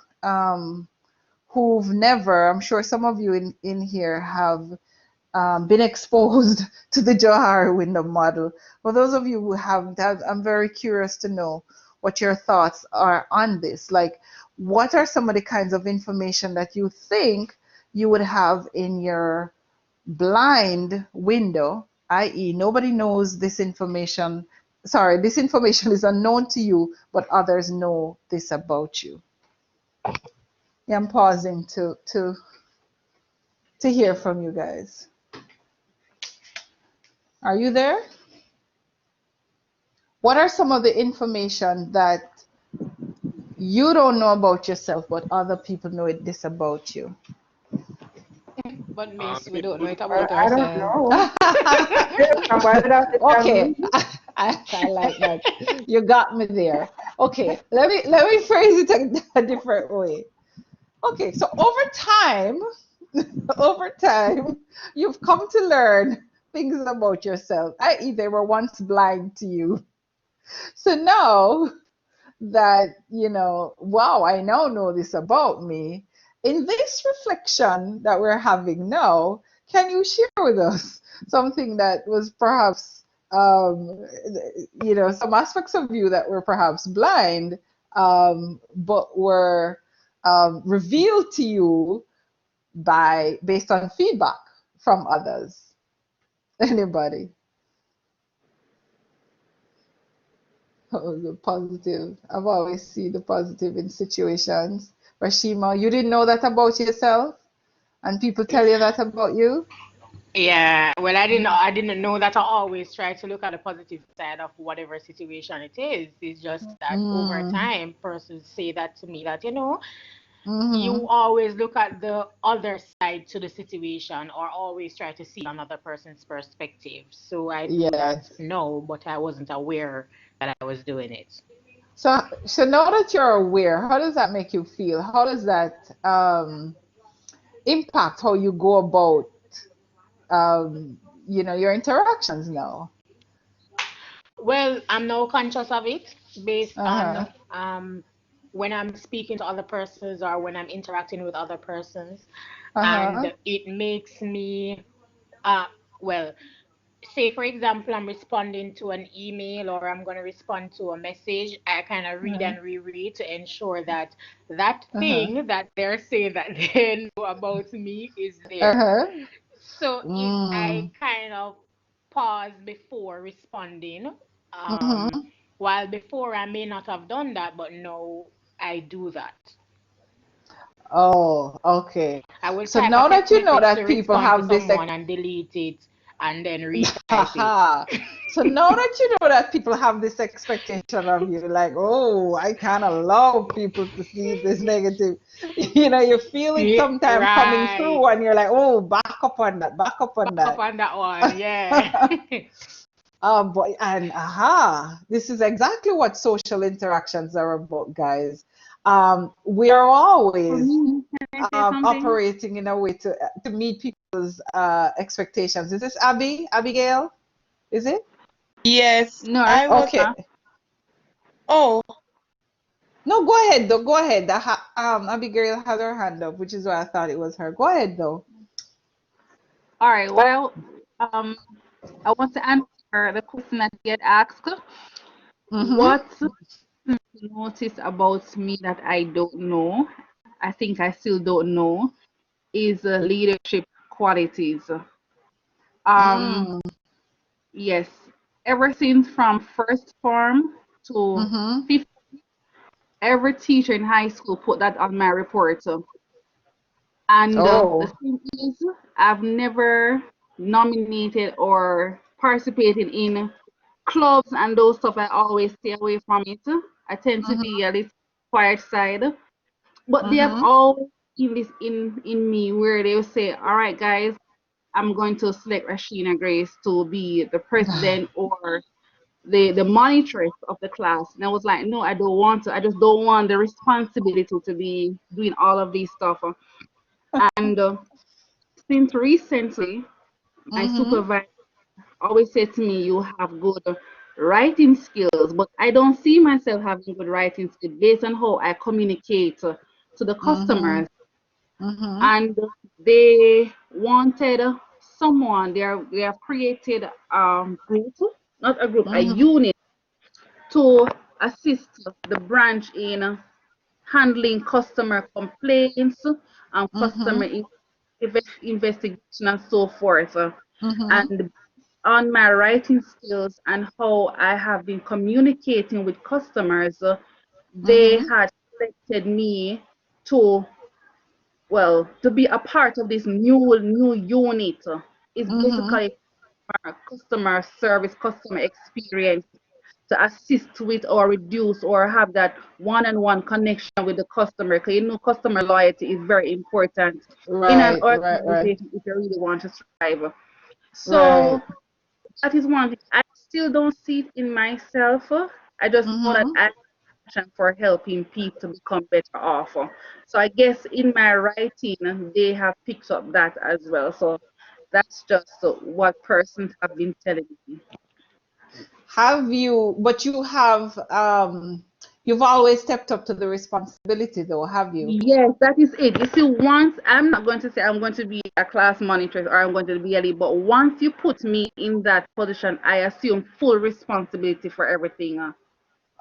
who've never, I'm sure some of you in here have been exposed to the Johari window model. For those of you who haven't, I'm very curious to know what your thoughts are on this. Like, what are some of the kinds of information that you think you would have in your blind window, i.e. nobody knows this information. Sorry, this information is unknown to you, but others know this about you. Yeah, I'm pausing to hear from you guys. Are you there? What are some of the information that you don't know about yourself, but other people know this about you? But Miss, we don't know it about I don't ourselves. know. Somebody would have to tell Okay. me. I like that. You got me there. Okay, let me phrase it a different way. Okay, so over time, you've come to learn things about yourself, i.e., they were once blind to you. So now that, wow, I now know this about me, in this reflection that we're having now, can you share with us something that was perhaps, some aspects of you that were perhaps blind, but were revealed to you based on feedback from others? Anybody? Oh, the positive. I've always seen the positive in situations. Rashima, you didn't know that about yourself, and people tell you that about you? Yeah, well, I didn't know that. I always try to look at the positive side of whatever situation it is. It's just that over Mm. time, persons say that to me that, you Mm-hmm. always look at the other side to the situation or always try to see another person's perspective. So I do that Yes. now, but I wasn't aware that I was doing it. So now that you're aware, how does that make you feel? How does that impact how you go about your interactions now? Well, I'm now conscious of it based Uh-huh. on when I'm speaking to other persons or when I'm interacting with other persons, Uh-huh. and it makes me, uh, well, say for example, I'm responding to an email or I'm going to respond to a message, I kind of read Uh-huh. and reread to ensure that that Uh-huh. thing that they're saying that they know about me is there. Uh-huh. So I Mm. kind of pause before responding. Mm-hmm. While before I may not have done that, but now I do that. Oh, okay. I will So type a now that text you know message to that people respond to have this someone and delete it and then retype it. Haha. So now that you know that people have this expectation of you, like, oh, I can't allow people to see this negative. You feel it Yeah, sometime coming right. through, and you're like, oh, back up on that, back up on Back up that. on that one, yeah. Boy, and this is exactly what social interactions are about, guys. We are For always me, can I say something? operating in a way to meet people's expectations. Is this Abigail? Is it? Yes, No, I was. Okay. Oh, No, go ahead though. Go ahead. Abigail has her hand up, which is why I thought it was her. Go ahead though. All right. Well, I want to answer the question that you had asked. Mm-hmm. What you notice about me that I don't know, I think I still don't know, is leadership qualities. Um, Mm. yes, ever since from first form to Mm-hmm. fifth, every teacher in high school put that on my report. And the Oh. thing is, I've never nominated or participated in clubs and those stuff. I always stay away from it. I tend to be Mm-hmm. a little quiet side. But they have Mm-hmm. always seen this in me where they will say, all right, guys, I'm going to select Rashina Grace to be the president or the monitress of the class. And I was like, no, I don't want to. I just don't want the responsibility to be doing all of these stuff. And since recently, my Mm-hmm. supervisor always said to me, you have good writing skills, but I don't see myself having good writing skills based on how I communicate to the Mm-hmm. customers. Mm-hmm. And they wanted someone, they have created group, not a group, a Mm-hmm. unit to assist the branch in handling customer complaints and customer Mm-hmm. investigation and so forth. Mm-hmm. And on my writing skills and how I have been communicating with customers, they Mm-hmm. had selected me to, well, to be a part of this new unit. It's Mm-hmm. basically customer service, customer experience to assist with or reduce or have that one-on-one connection with the customer. Because customer loyalty is very important in an Right, right, right, organization if you really want to thrive. right. So that is one thing. I still don't see it in myself. I just know that I have passion for helping people to become better off. So I guess in my writing, they have picked up that as well. So that's just what persons have been telling me. Have you, but you have, you've always stepped up to the responsibility though, have you? Yes, that is it. You see, once I'm not going to say I'm going to be a class monitor or I'm going to be a lead, but once you put me in that position, I assume full responsibility for everything.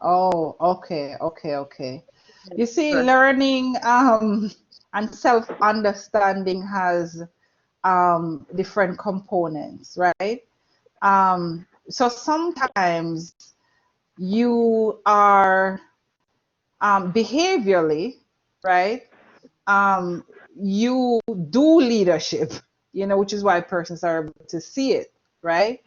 Oh, okay, okay, okay. You see, Yes. learning and self-understanding has different components, right? So sometimes you are behaviorally, right? You do leadership, which is why persons are able to see it, right?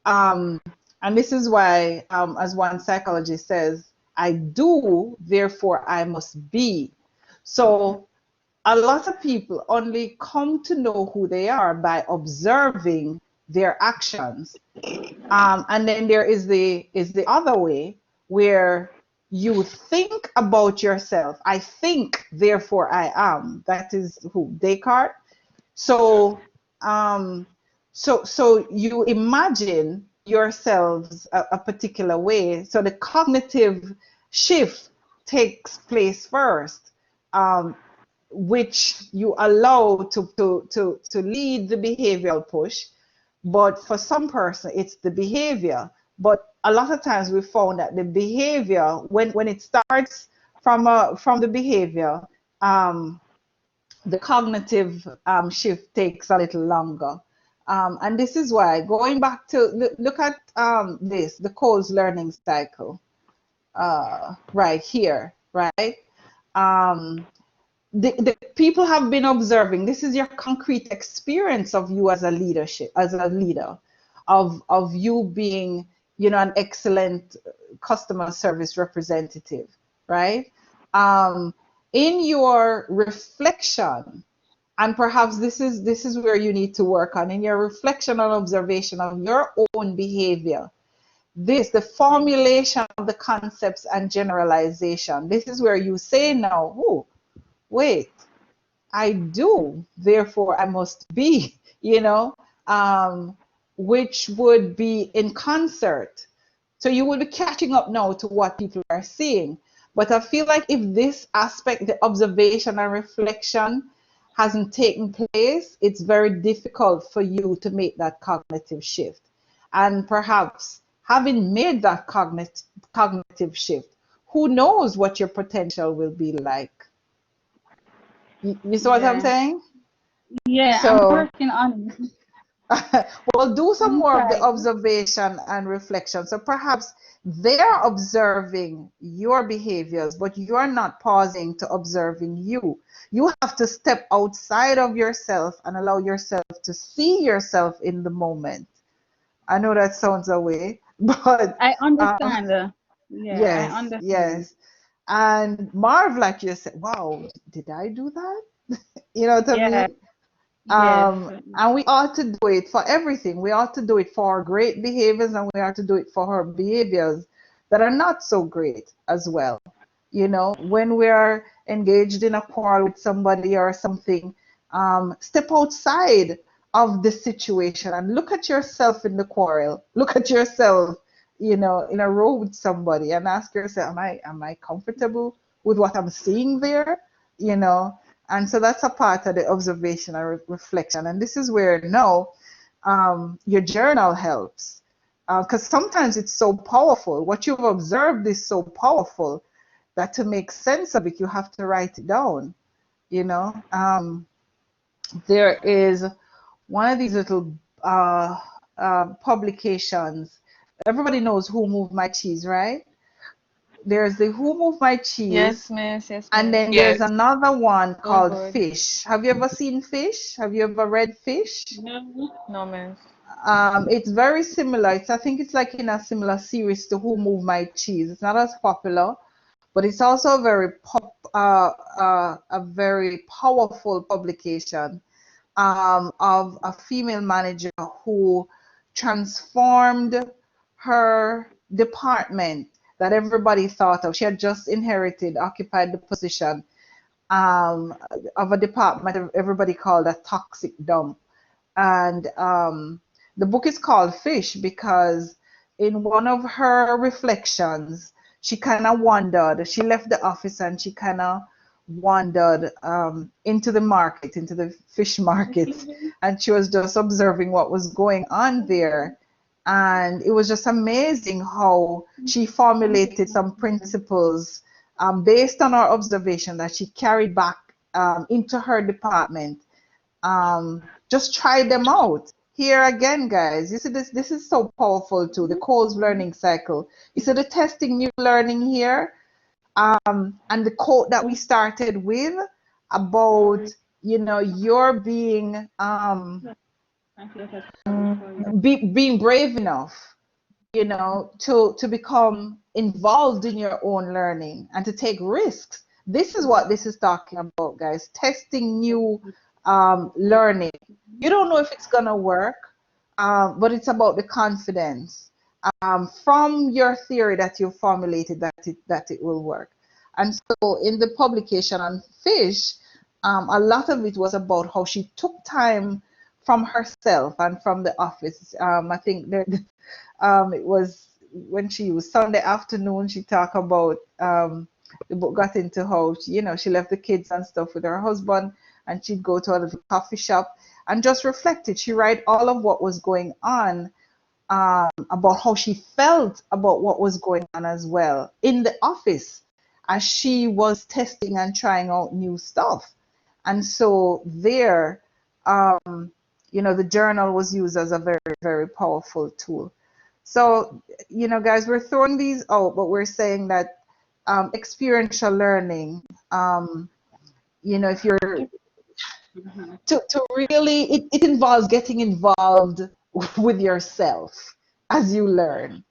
And this is why, as one psychologist says, I do, therefore I must be. So a lot of people only come to know who they are by observing their actions. And then there is the other way where you think about yourself. I think, therefore I am. That is who? Descartes. So so you imagine yourselves a particular way. So the cognitive shift takes place first, which you allow to lead the behavioral push. But for some person, it's the behavior. But a lot of times we found that the behavior, when it starts from the behavior, the cognitive shift takes a little longer. And this is why, going back to look at the Coles learning cycle right here, right? The people have been observing. This is your concrete experience of you as a leader, of you being, an excellent customer service representative, right? In your reflection, and perhaps this is where you need to work on, in your reflection and observation of your own behavior, the formulation of the concepts and generalization, this is where you say now, oh, wait, I do, therefore I must be, which would be in concert. So you will be catching up now to what people are seeing. But I feel like if this aspect, the observation and reflection, hasn't taken place, it's very difficult for you to make that cognitive shift. And perhaps having made that cognitive shift, who knows what your potential will be like? You see what I'm saying? Yeah, I'm So, working on it. well, do some I'm more of the trying. observation and reflection. So perhaps they're observing your behaviors, but you're not pausing to observing you. You have to step outside of yourself and allow yourself to see yourself in the moment. I know that sounds away, but I understand. Yeah, I yes, understand. yes. And Marv, like you said, wow, did I do that? You know what I Yeah, mean? yes. And we ought to do it for everything. We ought to do it for our great behaviors, and we ought to do it for our behaviors that are not so great as well. When we are engaged in a quarrel with somebody or something, step outside of the situation and look at yourself in the quarrel. Look at yourself, in a row with somebody, and ask yourself, am I comfortable with what I'm seeing there? And so that's a part of the observation and reflection. And this is where now your journal helps. Because sometimes it's so powerful. What you've observed is so powerful that to make sense of it, you have to write it down. There is one of these little publications. Everybody knows Who Moved My Cheese, right? There's the Who Moved My Cheese. Yes, miss. Yes, And miss. then there's another one So called good. Fish. Have you ever seen Fish? Have you ever read Fish? No, miss. It's very similar. I think it's like in a similar series to Who Moved My Cheese. It's not as popular, but it's also a very powerful publication of a female manager who transformed her department that everybody thought of. She had just inherited, occupied the position um, of a department everybody called a toxic dump. And the book is called Fish because in one of her reflections, she kind of wandered. She left the office and she kind of wandered into the market, into the fish market, and she was just observing what was going on there. And it was just amazing how she formulated some principles based on our observation that she carried back into her department. Just try them out. Here again, guys, you see this is so powerful too, the Cole's learning cycle. You see the testing new learning here, and the quote that we started with about, you know, your being being brave enough, you know, to become involved in your own learning and to take risks. This is what this is talking about, guys. Testing new learning. You don't know if it's gonna work, but it's about the confidence from your theory that you formulated that it will work. And so in the publication on fish, a lot of it was about how she took time from herself and from the office. I think that it was when she was Sunday afternoon, she talked about the book got into how she, you know, she left the kids and stuff with her husband and she'd go to a little coffee shop and just reflected. She write all of what was going on, about how she felt about what was going on as well in the office as she was testing and trying out new stuff. And so there, you know, the journal was used as a very, very powerful tool. So, you know, guys, we're throwing these out, but we're saying that experiential learning, you know, if you're to really, it involves getting involved with yourself as you learn.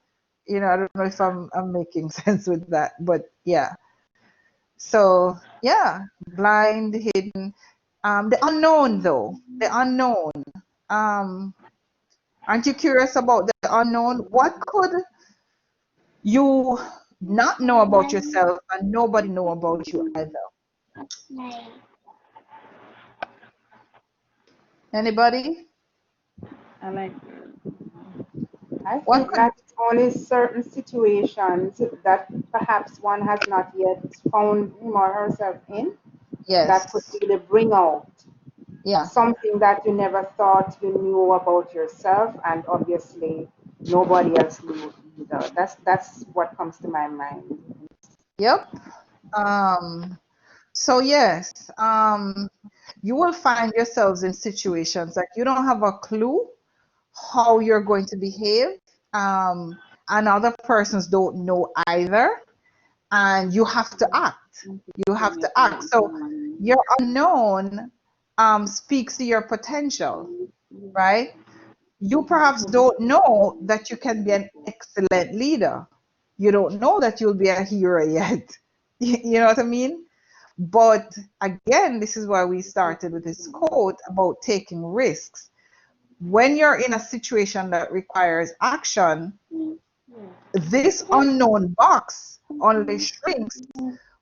You know, I don't know if I'm making sense with that, but yeah. So yeah, blind, hidden, the unknown though, the unknown. Aren't you curious about the unknown? What could you not know about yourself and nobody know about you either? Anybody? I think that it's only certain situations that perhaps one has not yet found him or herself in that could Yes. really bring out Yeah. something that you never thought you knew about yourself, and obviously nobody else knew either. That's what comes to my mind. Yep. So yes, you will find yourselves in situations that you don't have a clue how you're going to behave, and other persons don't know either, and you have to act. You have to act. So your unknown speaks to your potential, right? You perhaps don't know that you can be an excellent leader. You don't know that you'll be a hero yet. You know what I mean? But again, this is why we started with this quote about taking risks. When you're in a situation that requires action, this unknown box only shrinks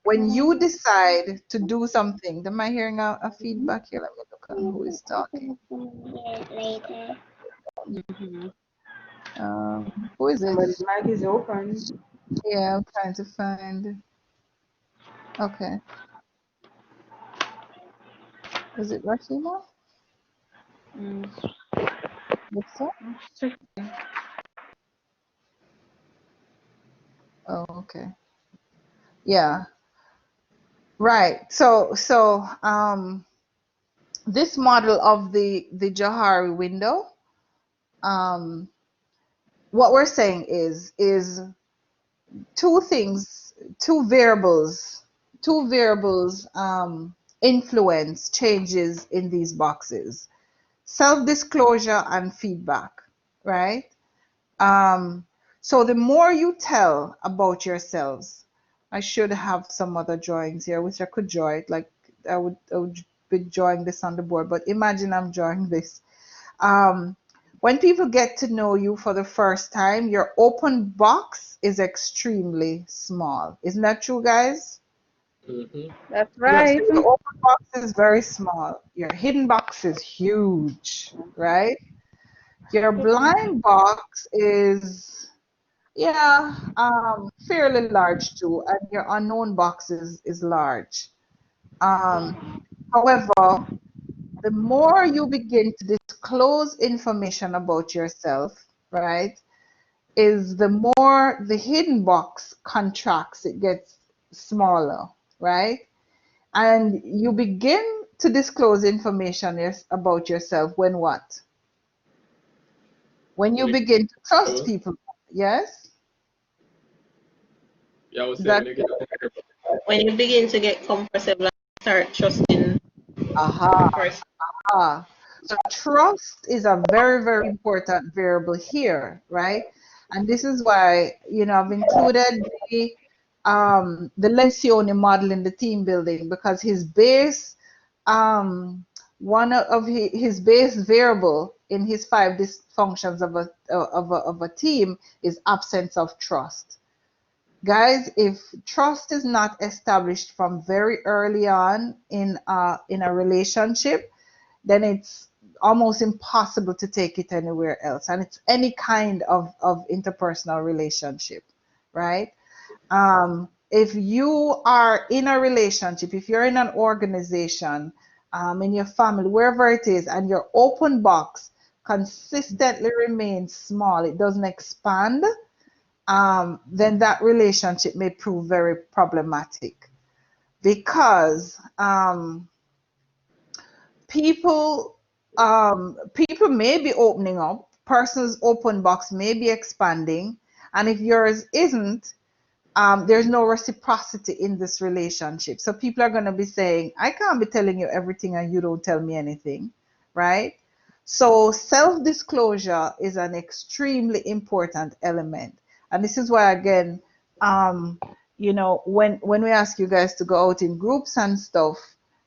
when you decide to do something. Am I hearing a feedback here? Let me look at who is talking. Who is it? Somebody's mic is open. Yeah, I'm trying to find. Okay. Was it Rashima? Looks so. Oh, okay. Yeah. Right. So this model of the Johari window, what we're saying is two things, two variables influence changes in these boxes: self-disclosure and feedback, right? So the more you tell about yourselves, I should have some other drawings here, which I could draw it, like I would be drawing this on the board, but imagine I'm drawing this. when people get to know you for the first time, your open box is extremely small. Isn't that true, guys? That's Yes, right. your open box is very small. Your hidden box is huge, right? Your blind box is, yeah, fairly large too, and your unknown box is large. However, the more you begin to disclose information about yourself, right, is the more the hidden box contracts, it gets smaller, right? And you begin to disclose information about yourself when what? When you begin to trust people. Yes? Yeah, I was saying That, when you get When you begin to get comfortable and start trusting aha. the person. So trust is a very, very important variable here, right? And this is why, I've included the Lencioni model in the team building because his base, one of his base variable in his 5 dysfunctions of a team is absence of trust. Guys, if trust is not established from very early on in a relationship, then it's almost impossible to take it anywhere else. And it's any kind of interpersonal relationship, right? If you are in a relationship, if you're in an organization, in your family, wherever it is, and your open box consistently remains small, it doesn't expand, then that relationship may prove very problematic because people people may be opening up, person's open box may be expanding, and if yours isn't, there's no reciprocity in this relationship. So people are going to be saying, I can't be telling you everything and you don't tell me anything, right? So self-disclosure is an extremely important element. And this is why, again, when we ask you guys to go out in groups and stuff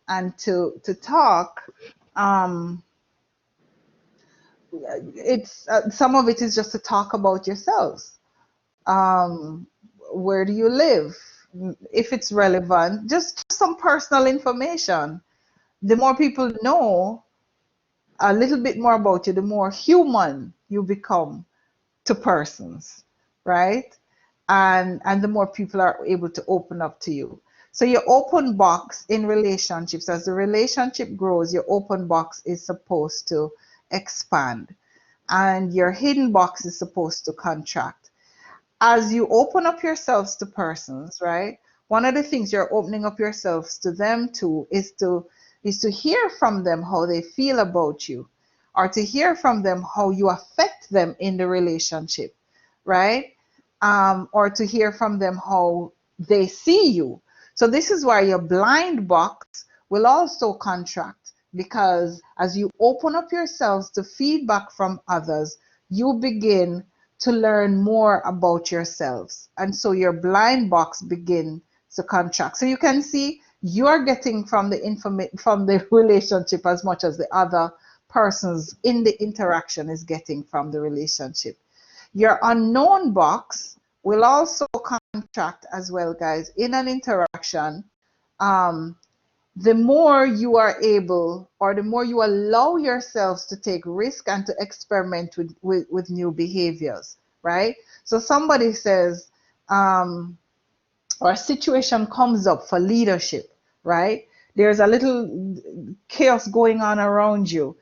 and to talk, it's some of it is just to talk about yourselves. Um, where do you live? If it's relevant, just some personal information. The more people know a little bit more about you, the more human you become to persons, right? And the more people are able to open up to you. So your open box in relationships, as the relationship grows, your open box is supposed to expand and your hidden box is supposed to contract. As you open up yourselves to persons, right? One of the things you're opening up yourselves to them to is to hear from them how they feel about you, or to hear from them how you affect them in the relationship, right? Or to hear from them how they see you. So this is why your blind box will also contract, because as you open up yourselves to feedback from others, you begin to learn more about yourselves. And so your blind box begins to contract. So you can see you're getting from the from the relationship as much as the other persons in the interaction is getting from the relationship. Your unknown box will also contract as well, guys. In an interaction, the more you are able, or the more you allow yourselves to take risk and to experiment with new behaviors, right? So somebody says, or a situation comes up for leadership, right? There's a little chaos going on around you.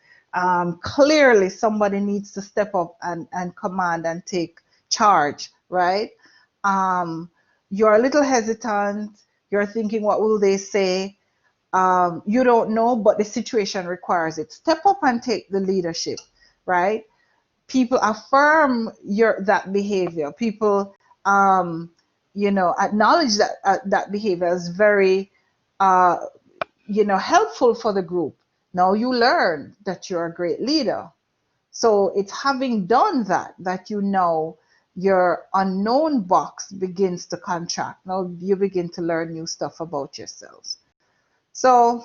Clearly, somebody needs to step up and command and take charge, right? You're a little hesitant. You're thinking, what will they say? You don't know, but the situation requires it. Step up and take the leadership, right? People affirm that behavior. People, acknowledge that behavior is very, helpful for the group. Now you learn that you're a great leader. So it's having done that you know your unknown box begins to contract. Now you begin to learn new stuff about yourselves. So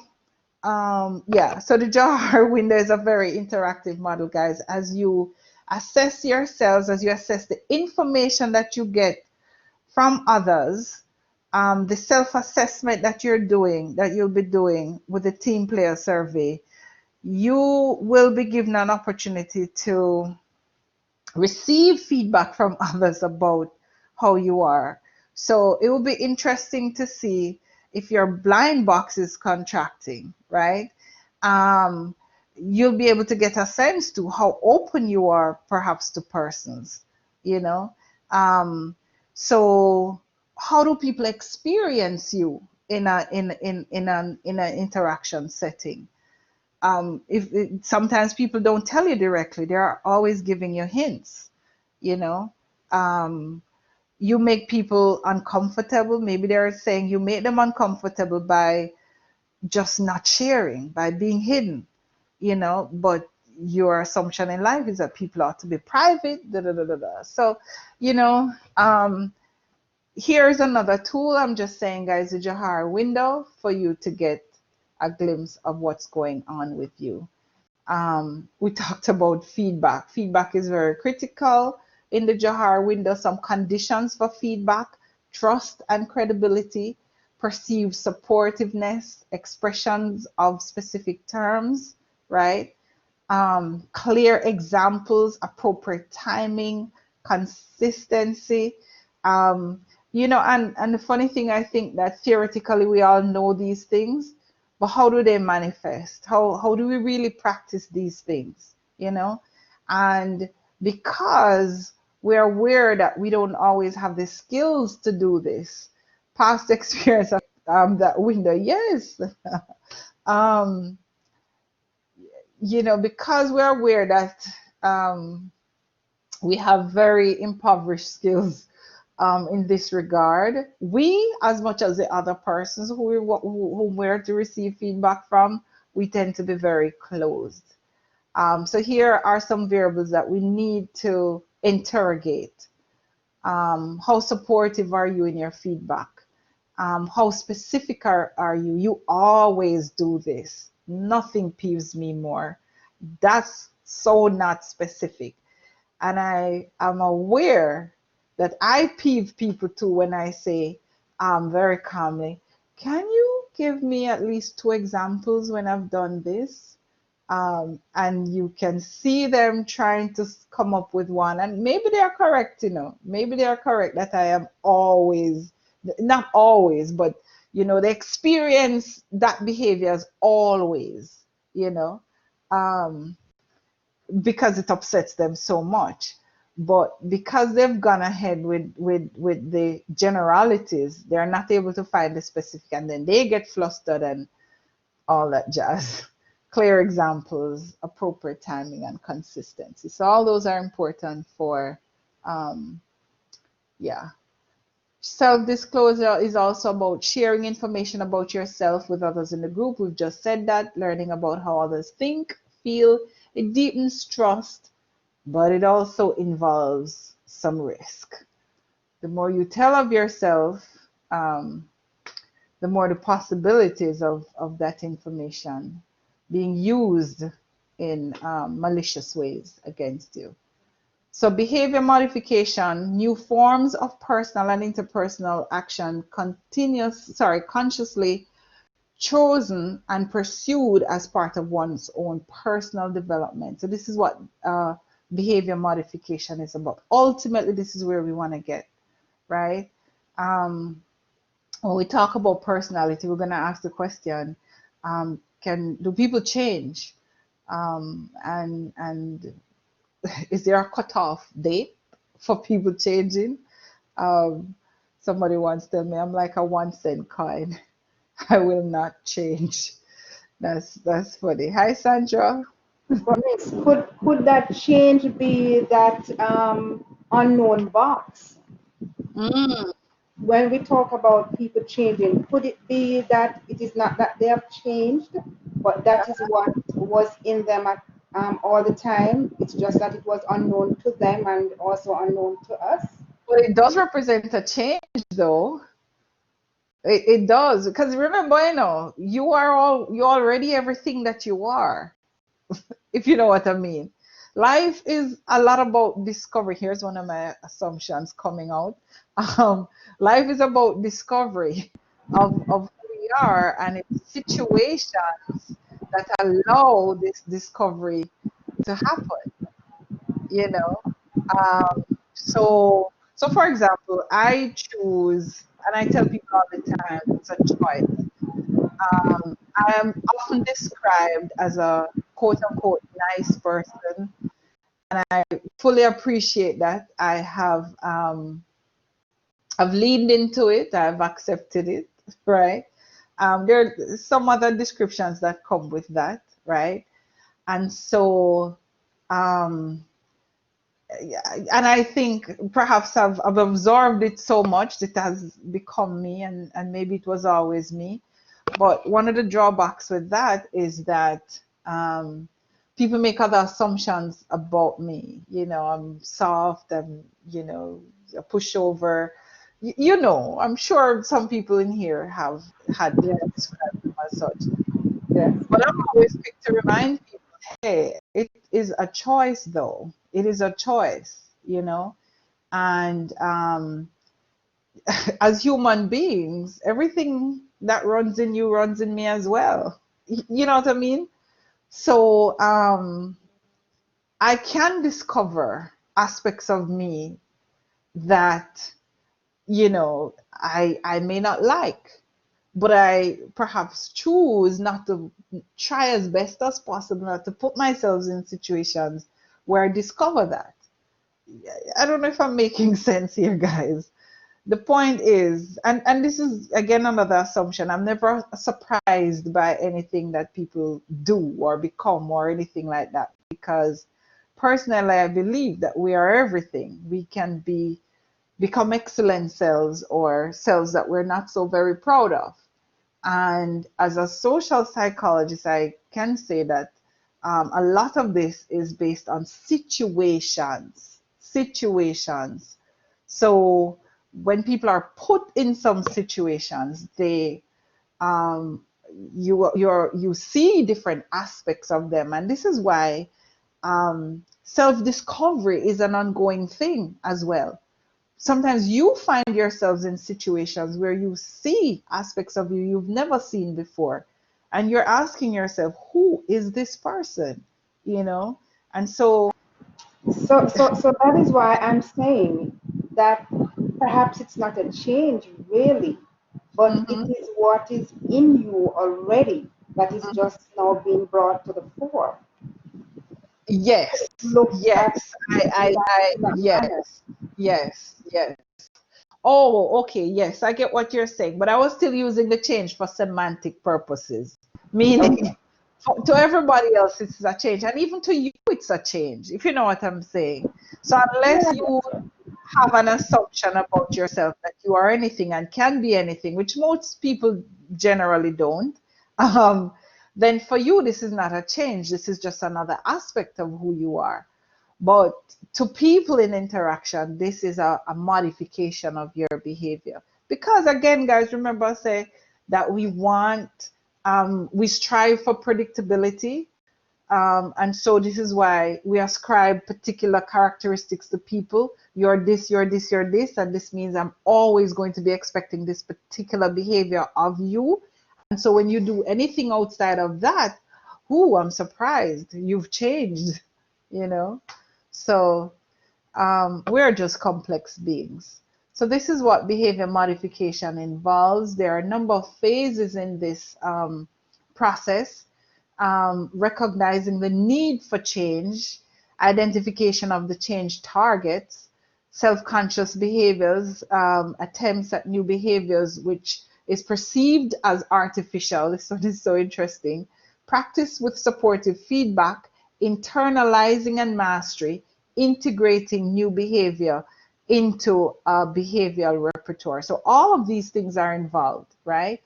Yeah, so the jar window is a very interactive model, guys. As you assess yourselves, as you assess the information that you get from others, the self-assessment that you'll be doing with the team player survey, you will be given an opportunity to receive feedback from others about how you are. So it will be interesting to see if your blind box is contracting, right? Um, you'll be able to get a sense to how open you are perhaps to persons, you know. So how do people experience you in an interaction setting? Sometimes people don't tell you directly, they are always giving you hints, you know. You make people uncomfortable. Maybe they're saying you make them uncomfortable by just not sharing, by being hidden, you know. But your assumption in life is that people ought to be private, da da da da da. So, you know, here's another tool. I'm just saying, guys, the Johar window for you to get a glimpse of what's going on with you. We talked about feedback. Feedback is very critical in the Johar window. Some conditions for feedback: trust and credibility, perceived supportiveness, expressions of specific terms, right? Clear examples, appropriate timing, consistency. You know, and the funny thing, I think that theoretically we all know these things, but how do they manifest? How do we really practice these things, you know? And because we're aware that we don't always have the skills to do this, past experience of that window, yes. um, you know, because we're aware that we have very impoverished skills in this regard, we, as much as the other persons who we're to receive feedback from, we tend to be very closed. So here are some variables that we need to interrogate. How supportive are you in your feedback? How specific are you? You always do this. Nothing peeves me more. That's so not specific. And I am aware that I peeve people too when I say very calmly, can you give me at least 2 examples when I've done this? And you can see them trying to come up with one, and maybe they are correct, you know, maybe they are correct that I am always, not always, but you know, they experience that behavior as always, you know, because it upsets them so much. But because they've gone ahead with the generalities, they're not able to find the specific, and then they get flustered and all that jazz. Clear examples, appropriate timing, and consistency. So all those are important for, yeah. Self-disclosure is also about sharing information about yourself with others in the group. We've just said that. Learning about how others think, feel. It deepens trust, but it also involves some risk. The more you tell of yourself, the more the possibilities of that information being used in malicious ways against you. So behavior modification, new forms of personal and interpersonal action, consciously chosen and pursued as part of one's own personal development. So this is what behavior modification is about. Ultimately, this is where we want to get, right? When we talk about personality, we're going to ask the question, do people change? And is there a cutoff date for people changing? Somebody once told me, I'm like a 1-cent coin. I will not change. That's funny. Hi, Sandra. But Miss, could that change be that unknown box? When we talk about people changing, could it be that it is not that they have changed, but that is what was in them at, all the time? It's just that it was unknown to them and also unknown to us. Well, it does represent a change, though. It does, because remember, you already everything that you are, if you know what I mean. Life is a lot about discovery. Here's one of my assumptions coming out. Um, Life is about discovery of who we are, and it's situations that allow this discovery to happen, you know. Um, so for example, I choose, and I tell people all the time, it's a choice. I am often described as a quote unquote nice person, and I fully appreciate that. I've leaned into it, I've accepted it, right? There are some other descriptions that come with that, right? And so, um, yeah, and I think perhaps I've absorbed it so much that it has become me, and maybe it was always me. But one of the drawbacks with that is that people make other assumptions about me. I'm soft, a pushover. I'm sure some people in here have had people describe them as such. Yes. But I'm always quick to remind people, hey, it is a choice though. It is a choice, and as human beings, everything that runs in you runs in me as well. You know what I mean? So I can discover aspects of me that, I may not like, but I perhaps choose not to try as best as possible not to put myself in situations where I discover that. I don't know if I'm making sense here, guys. The point is, and this is again another assumption, I'm never surprised by anything that people do or become or anything like that, because personally I believe that we are everything. We can become excellent selves or selves that we're not so very proud of. And as a social psychologist, I can say that a lot of this is based on situations. Situations. So when people are put in some situations, um, you see different aspects of them, and this is why self-discovery is an ongoing thing as well. Sometimes you find yourselves in situations where you see aspects of you you've never seen before, and you're asking yourself, who is this person? And so So that is why I'm saying that perhaps it's not a change really, but it is what is in you already that is just now being brought to the fore. yes, Look at yes, in that manner. yes. Oh, okay, yes, I get what you're saying, but I was still using the change for semantic purposes, meaning to everybody else it's a change, and even to you it's a change, if you know what I'm saying. So unless you have an assumption about yourself that you are anything and can be anything, which most people generally don't, um, then for you this is not a change. This is just another aspect of who you are. But to people in interaction, this is a modification of your behavior. Because again, guys, remember I say that we strive for predictability. And so this is why we ascribe particular characteristics to people. You're this, you're this, you're this, and this means I'm always going to be expecting this particular behavior of you. And so when you do anything outside of that, I'm surprised. You've changed, you know? So we're just complex beings. So this is what behavior modification involves. There are a number of phases in this process. Recognizing the need for change, identification of the change targets, self-conscious behaviors, attempts at new behaviors which is perceived as artificial. This one is so interesting. Practice with supportive feedback, internalizing and mastery, integrating new behavior into a behavioral repertoire. So all of these things are involved, right?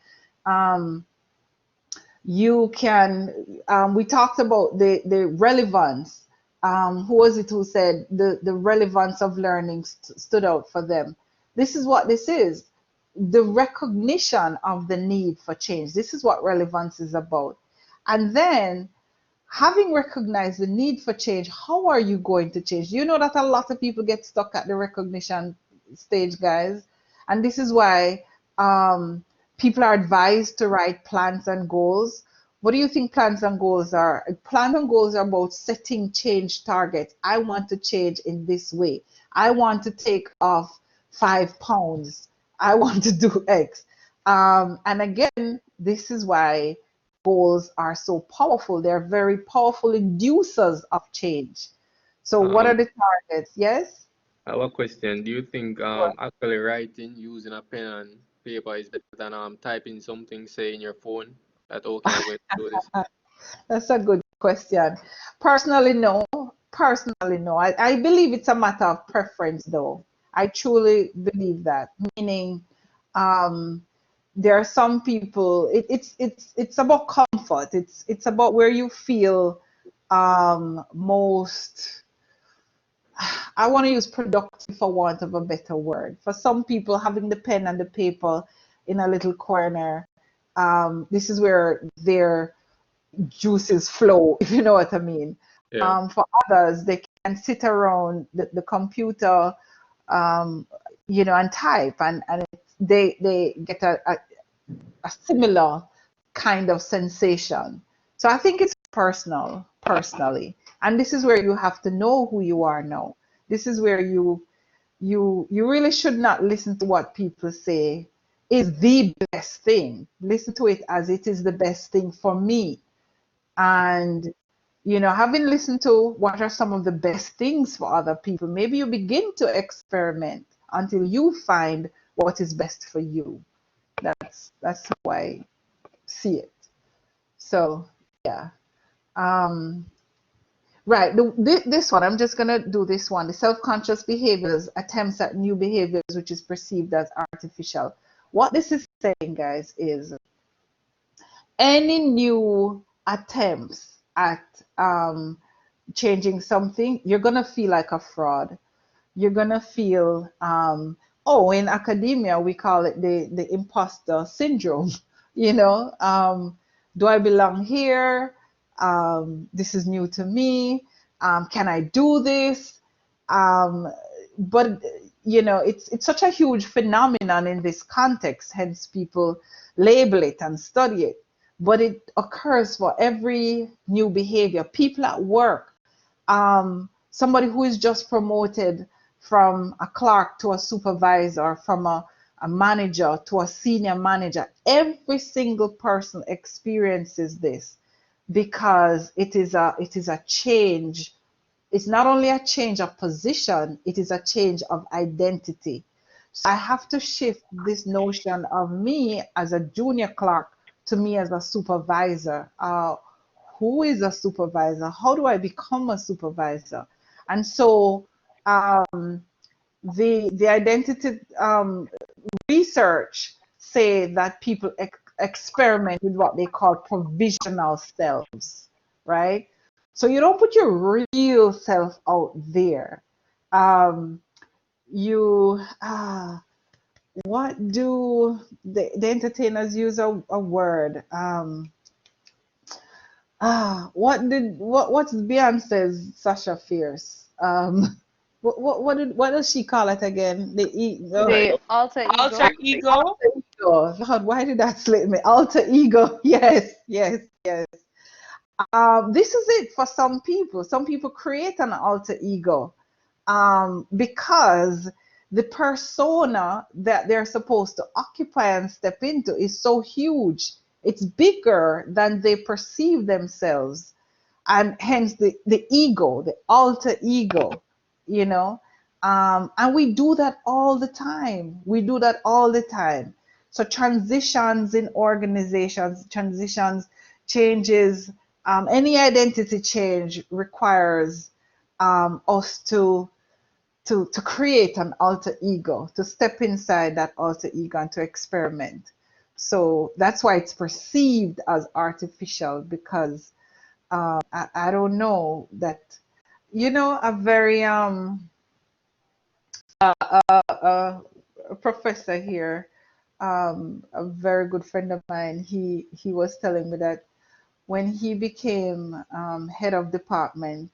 You can, we talked about the relevance. Who was it who said the relevance of learning stood out for them? This is what this is. the recognition of the need for change. This is what relevance is about. And then having recognized the need for change, how are you going to change? You know that a lot of people get stuck at the recognition stage, guys. And this is why people are advised to write plans and goals. What do you think plans and goals are? Plans and goals are about setting change targets. I want to change in this way. I want to take off 5 pounds. I want to do X. And again, this is why goals are so powerful. They're very powerful inducers of change. So what are the targets? Yes? I have a question. Do you think actually writing using a pen and paper is better than typing something, say, in your phone? That okay, I'm going to do this. That's a good question. Personally, no. Personally, no. I believe it's a matter of preference, though. I truly believe that. Meaning, there are some people. It's about comfort. It's about where you feel most. I want to use productive for want of a better word. For some people, having the pen and the paper in a little corner, this is where their juices flow, if you know what I mean. Yeah. For others, they can sit around the computer, and type, and they get a similar kind of sensation. So I think it's personally. And this is where you have to know who you are now. This is where you really should not listen to what people say is the best thing. Listen to it as it is the best thing for me. And having listened to what are some of the best things for other people, maybe you begin to experiment until you find what is best for you. That's how I see it. So yeah. Right. This one, I'm just gonna do this one. The self-conscious behaviors, attempts at new behaviors, which is perceived as artificial. What this is saying, guys, is any new attempts at changing something, you're gonna feel like a fraud. You're gonna feel, in academia we call it the imposter syndrome. Do I belong here? This is new to me. Can I do this? But it's such a huge phenomenon in this context, hence people label it and study it. But it occurs for every new behavior. People at work, somebody who is just promoted from a clerk to a supervisor, from a manager to a senior manager, every single person experiences this because it is a change. It's not only a change of position, it is a change of identity. So I have to shift this notion of me as a junior clerk to me as a supervisor. Who is a supervisor? How do I become a supervisor? And so the identity research say that people experiment with what they call provisional selves, right? So you don't put your real self out there. What do the entertainers use a word? What's Beyonce's Sasha Fierce? What does she call it again? The alter ego. Alter ego. Alter ego. God, why did that slip me? Alter ego. Yes. This is it for some people. Some people create an alter ego because the persona that they're supposed to occupy and step into is so huge. It's bigger than they perceive themselves. And hence the ego, the alter ego, and we do that all the time. So transitions in organizations, changes, any identity change requires us to create an alter ego, to step inside that alter ego and to experiment. So that's why it's perceived as artificial, because I don't know that, a very a professor here a very good friend of mine, he was telling me that when he became head of department,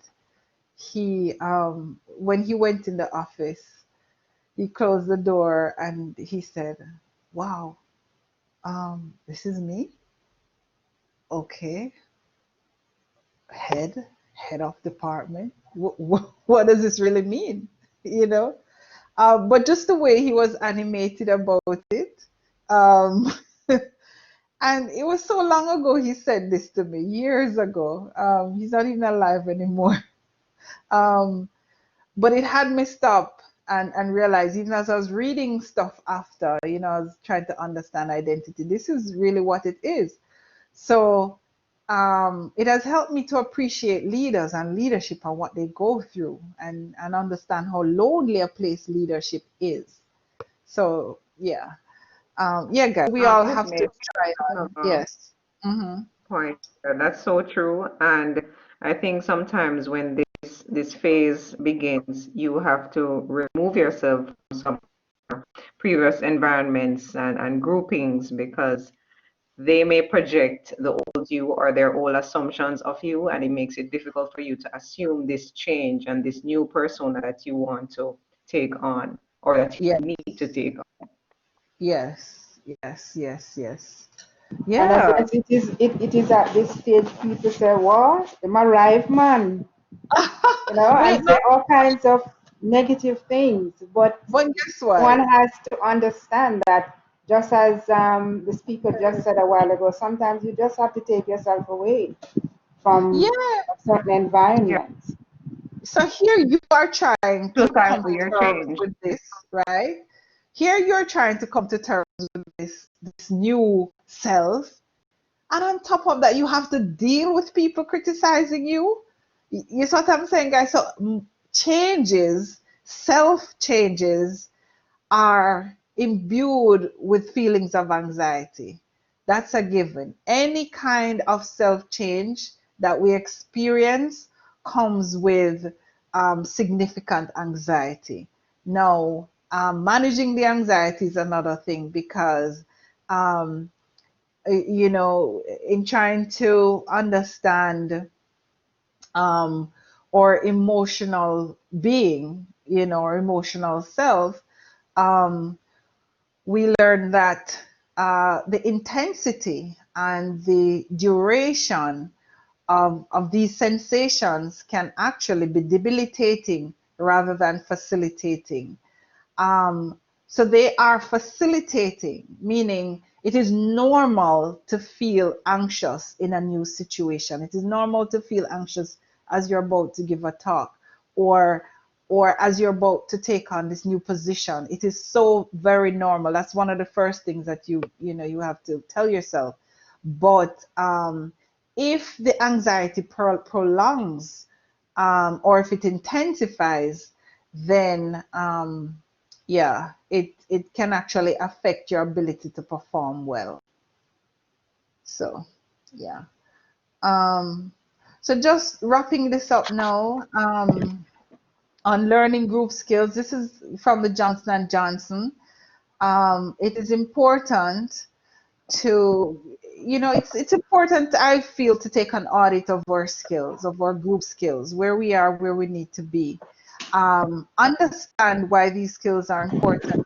when he went in the office, he closed the door and he said, "Wow, this is me? Okay, head of department. What does this really mean?" You know? But just the way he was animated about it, um, and it was so long ago he said this to me, years ago. He's not even alive anymore. Um, but it had me stop and realize, even as I was reading stuff after, I was trying to understand identity. This is really what it is. So it has helped me to appreciate leaders and leadership and what they go through, and understand how lonely a place leadership is. So yeah, yeah, guys, we all Yes, have to Miss. try on. Yes. Point. That's so true. And I think sometimes when this phase begins, you have to remove yourself from some previous environments and groupings, because they may project the old you or their old assumptions of you, and it makes it difficult for you to assume this change and this new persona that you want to take on, or that you Yeah. need to take on. Yes. Yes. Yes. Yes. And I Yeah. guess it is at this stage people say, "What? Am I right, man?" Wait, And no. say all kinds of negative things. But But guess what? one has to understand that, just as the speaker just said a while ago, sometimes you just have to take yourself away from Yeah. certain Yeah. environments. So here you are trying So to time come for to your terms change. with this, right? Here you're trying to come to terms with this new self. And on top of that, you have to deal with people criticizing you. You see what I'm saying, guys? So changes, self changes are imbued with feelings of anxiety. That's a given. Any kind of self change that we experience comes with significant anxiety. Now, managing the anxiety is another thing, because um, in trying to understand our emotional being, or emotional self, um, we learn that the intensity and the duration of these sensations can actually be debilitating rather than facilitating. Um, so they are facilitating, meaning it is normal to feel anxious in a new situation. It is normal to feel anxious as you're about to give a talk, or as you're about to take on this new position. It is so very normal. That's one of the first things that you have to tell yourself. But if the anxiety prolongs, or if it intensifies, then yeah, it can actually affect your ability to perform well. So yeah. Um, so just wrapping this up now, on learning group skills. This is from the Johnson and Johnson. It is important to, it's important, I feel, to take an audit of our skills, of our group skills, where we are, where we need to be. Understand why these skills are important,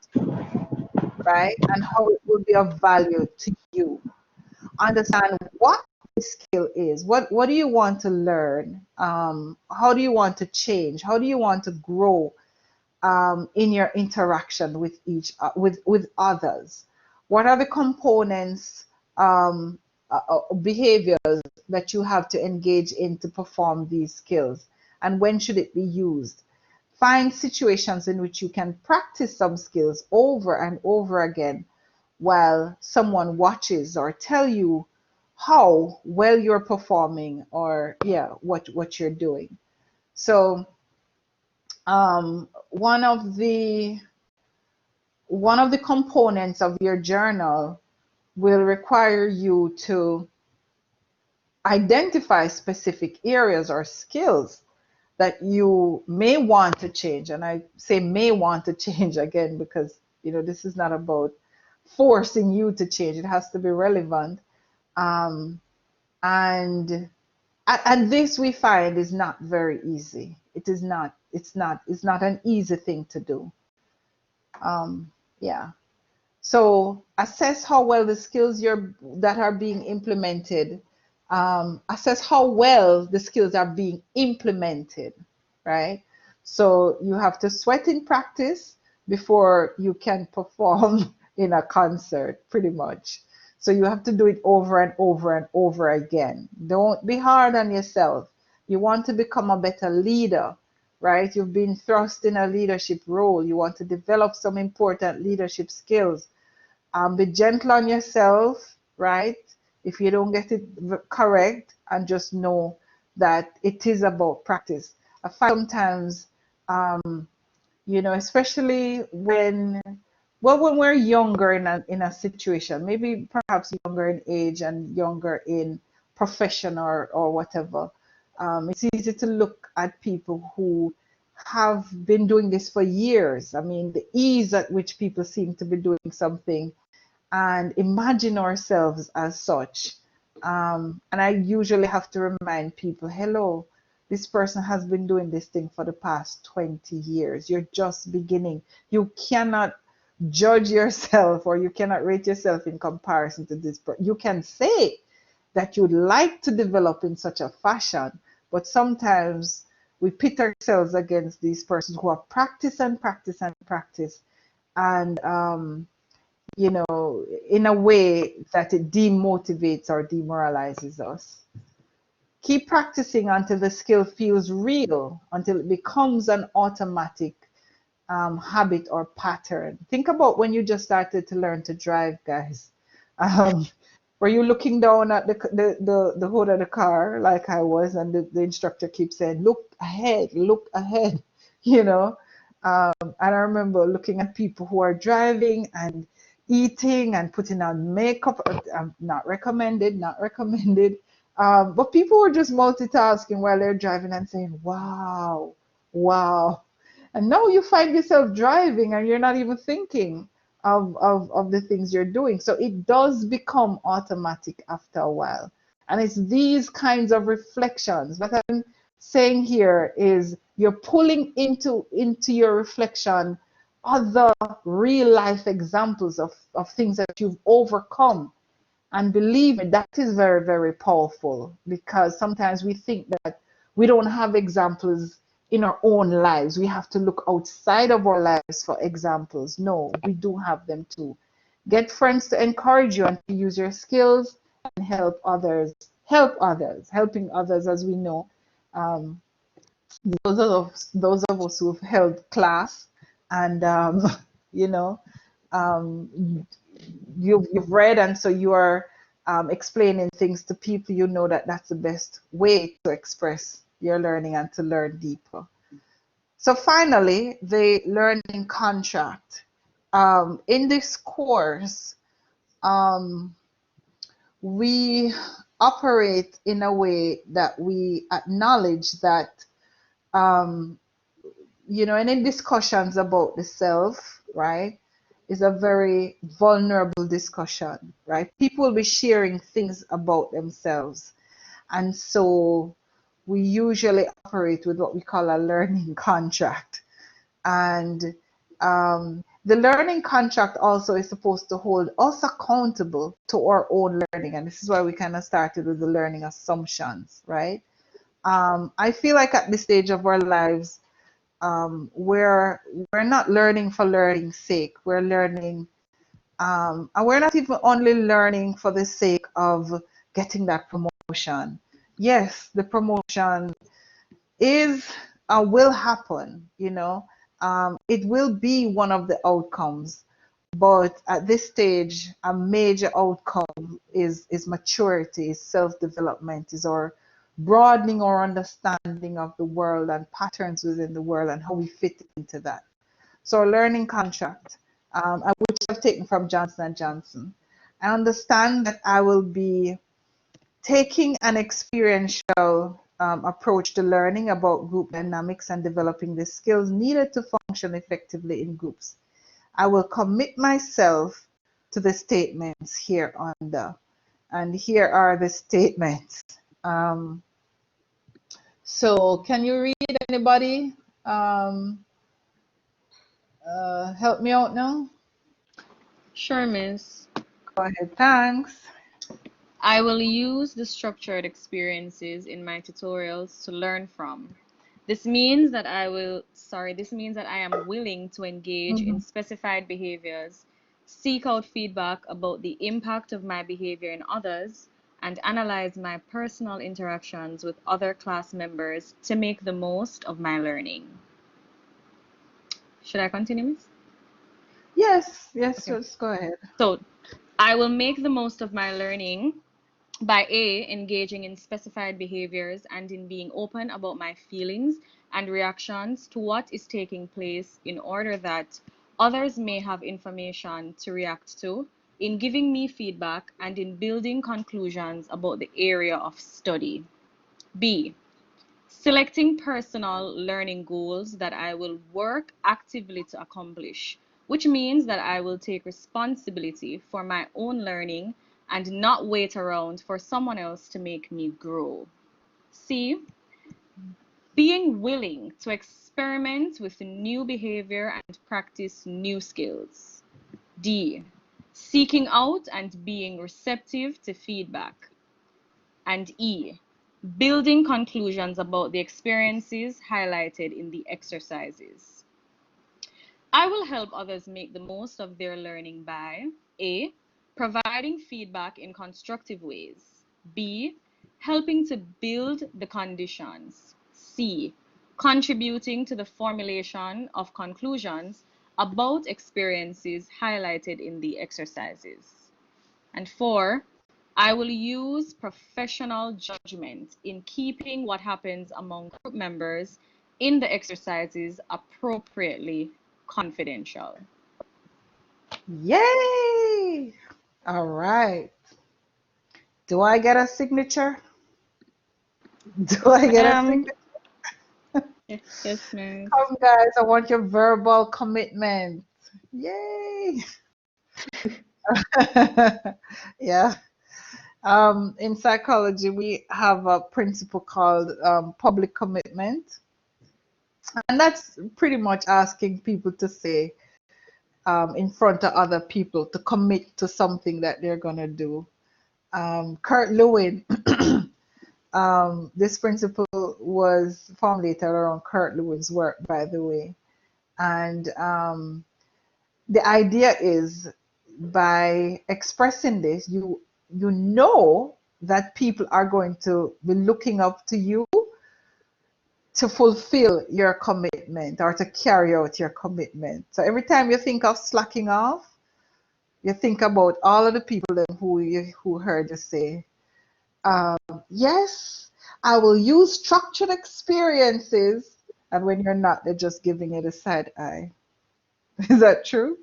right? And how it will be of value to you. Understand what the skill is. What do you want to learn? How do you want to change? How do you want to grow in your interaction with with others? What are the components, behaviors that you have to engage in to perform these skills, and when should it be used? Find situations in which you can practice some skills over and over again while someone watches, or tell you how well you're performing, or yeah, what you're doing. So one of the components of your journal will require you to identify specific areas or skills that you may want to change. And I say may want to change again, because this is not about forcing you to change. It has to be relevant. Um, and and this we find is not very easy. It is not. It's not an easy thing to do. Yeah. So assess how well the skills that are being implemented. Assess how well the skills are being implemented, right? So you have to sweat in practice before you can perform in a concert, pretty much. So you have to do it over and over and over again. Don't be hard on yourself. You want to become a better leader, right? You've been thrust in a leadership role. You want to develop some important leadership skills. Be gentle on yourself, right? If you don't get it correct, and just know that it is about practice. I find sometimes, especially when we're younger in a situation, maybe perhaps younger in age and younger in profession or whatever, it's easy to look at people who have been doing this for years. I mean, the ease at which people seem to be doing something, and imagine ourselves as such. And I usually have to remind people, hello, this person has been doing this thing for the past 20 years. You're just beginning. You cannot judge yourself, or you cannot rate yourself in comparison to this person. You can say that you'd like to develop in such a fashion, but sometimes we pit ourselves against these persons who have practiced and practiced and practiced, and in a way that it demotivates or demoralizes us. Keep practicing until the skill feels real, until it becomes an automatic habit or pattern. Think about when you just started to learn to drive, guys. Were you looking down at the hood of the car like I was, and the instructor keeps saying, look ahead, you know? And I remember looking at people who are driving and eating and putting on makeup. Not recommended, not recommended. But people were just multitasking while they're driving and saying, wow, wow. And now you find yourself driving and you're not even thinking of the things you're doing. So it does become automatic after a while. And it's these kinds of reflections. What I'm saying here is you're pulling into your reflection other real life examples of things that you've overcome. And believe me, that is very, very powerful, because sometimes we think that we don't have examples in our own lives. We have to look outside of our lives for examples. No, we do have them too. Get friends to encourage you and to use your skills and help others. Helping others, as we know. Those of us who've held class and you've read, and so you are explaining things to people, you know that that's the best way to express your learning and to learn deeper. So finally, the learning contract. In this course, we operate in a way that we acknowledge that, and in discussions about the self, right, is a very vulnerable discussion, right? People will be sharing things about themselves. And so we usually operate with what we call a learning contract. And the learning contract also is supposed to hold us accountable to our own learning. And this is why we kind of started with the learning assumptions, right? I feel like at this stage of our lives, we're not learning for learning's sake. We're learning, and we're not even only learning for the sake of getting that promotion. Yes, the promotion is will happen. It will be one of the outcomes. But at this stage, a major outcome is maturity, is self-development, is our broadening our understanding of the world and patterns within the world and how we fit into that. So a learning contract, which I've taken from Johnson & Johnson. I understand that I will be taking an experiential approach to learning about group dynamics and developing the skills needed to function effectively in groups. I will commit myself to the statements here on the, and here are the statements. So can you read, anybody? Help me out now. Sure, Miss. Go ahead, thanks. I will use the structured experiences in my tutorials to learn from. This means that I am willing to engage in specified behaviors, seek out feedback about the impact of my behavior in others, and analyze my personal interactions with other class members to make the most of my learning. Should I continue, Miss? Yes, okay. Just go ahead. So, I will make the most of my learning by A, engaging in specified behaviors and in being open about my feelings and reactions to what is taking place in order that others may have information to react to, in giving me feedback, and in building conclusions about the area of study. B, selecting personal learning goals that I will work actively to accomplish, which means that I will take responsibility for my own learning and not wait around for someone else to make me grow. C, being willing to experiment with new behavior and practice new skills. D, seeking out and being receptive to feedback. And E, building conclusions about the experiences highlighted in the exercises. I will help others make the most of their learning by A, providing feedback in constructive ways. B, helping to build the conditions. C, contributing to the formulation of conclusions about experiences highlighted in the exercises. And 4, I will use professional judgment in keeping what happens among group members in the exercises appropriately confidential. Yay! All right. Do I get a signature? Do I get a signature? Yes, ma'am. Come, guys, I want your verbal commitment. Yay! Yeah. In psychology, we have a principle called public commitment. And that's pretty much asking people to say in front of other people to commit to something that they're going to do. Kurt Lewin, this principle was formulated around Kurt Lewin's work, by the way. And the idea is by expressing this, you know that people are going to be looking up to you to fulfill your commitment or to carry out your commitment. So every time you think of slacking off, you think about all of the people who heard you say, yes, I will use structured experiences. And when you're not, they're just giving it a side eye. Is that true?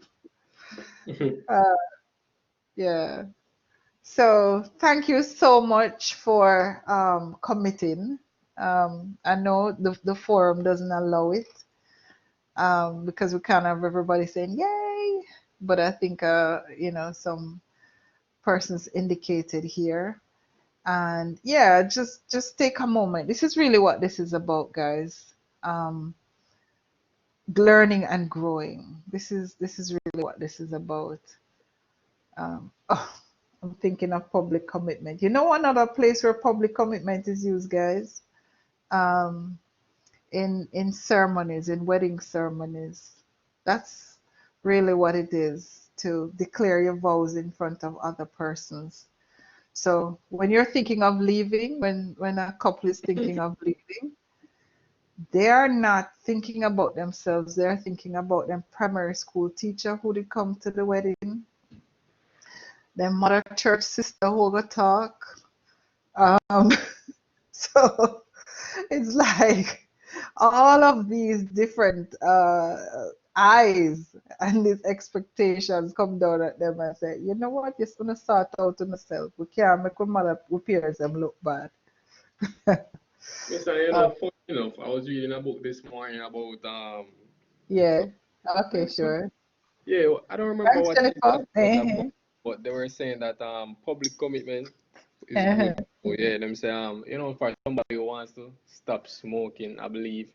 Yeah. So thank you so much for committing. I know the forum doesn't allow it because we can't have everybody saying yay, but I think you know, some persons indicated here. And yeah, just take a moment. This is really what this is about, guys. Learning and growing. This is really what this is about. Oh, I'm thinking of public commitment. You know, another place where public commitment is used, guys, in ceremonies, in wedding ceremonies. That's really what it is, to declare your vows in front of other persons. So when you're thinking of leaving, when a couple is thinking of leaving, they are not thinking about themselves. They're thinking about their primary school teacher who did come to the wedding, their mother church sister who will talk. So it's like all of these different eyes and these expectations come down at them and say, you know what, you're going to sort out on yourself. We can't make our mother, we parents them look bad. Yes, you know, funny enough, I was reading a book this morning about yeah, okay, sure. Yeah, I don't remember Thanks, what it Jennifer. was about, but they were saying that public commitment is good. Oh yeah, them say you know, for somebody who wants to stop smoking, I believe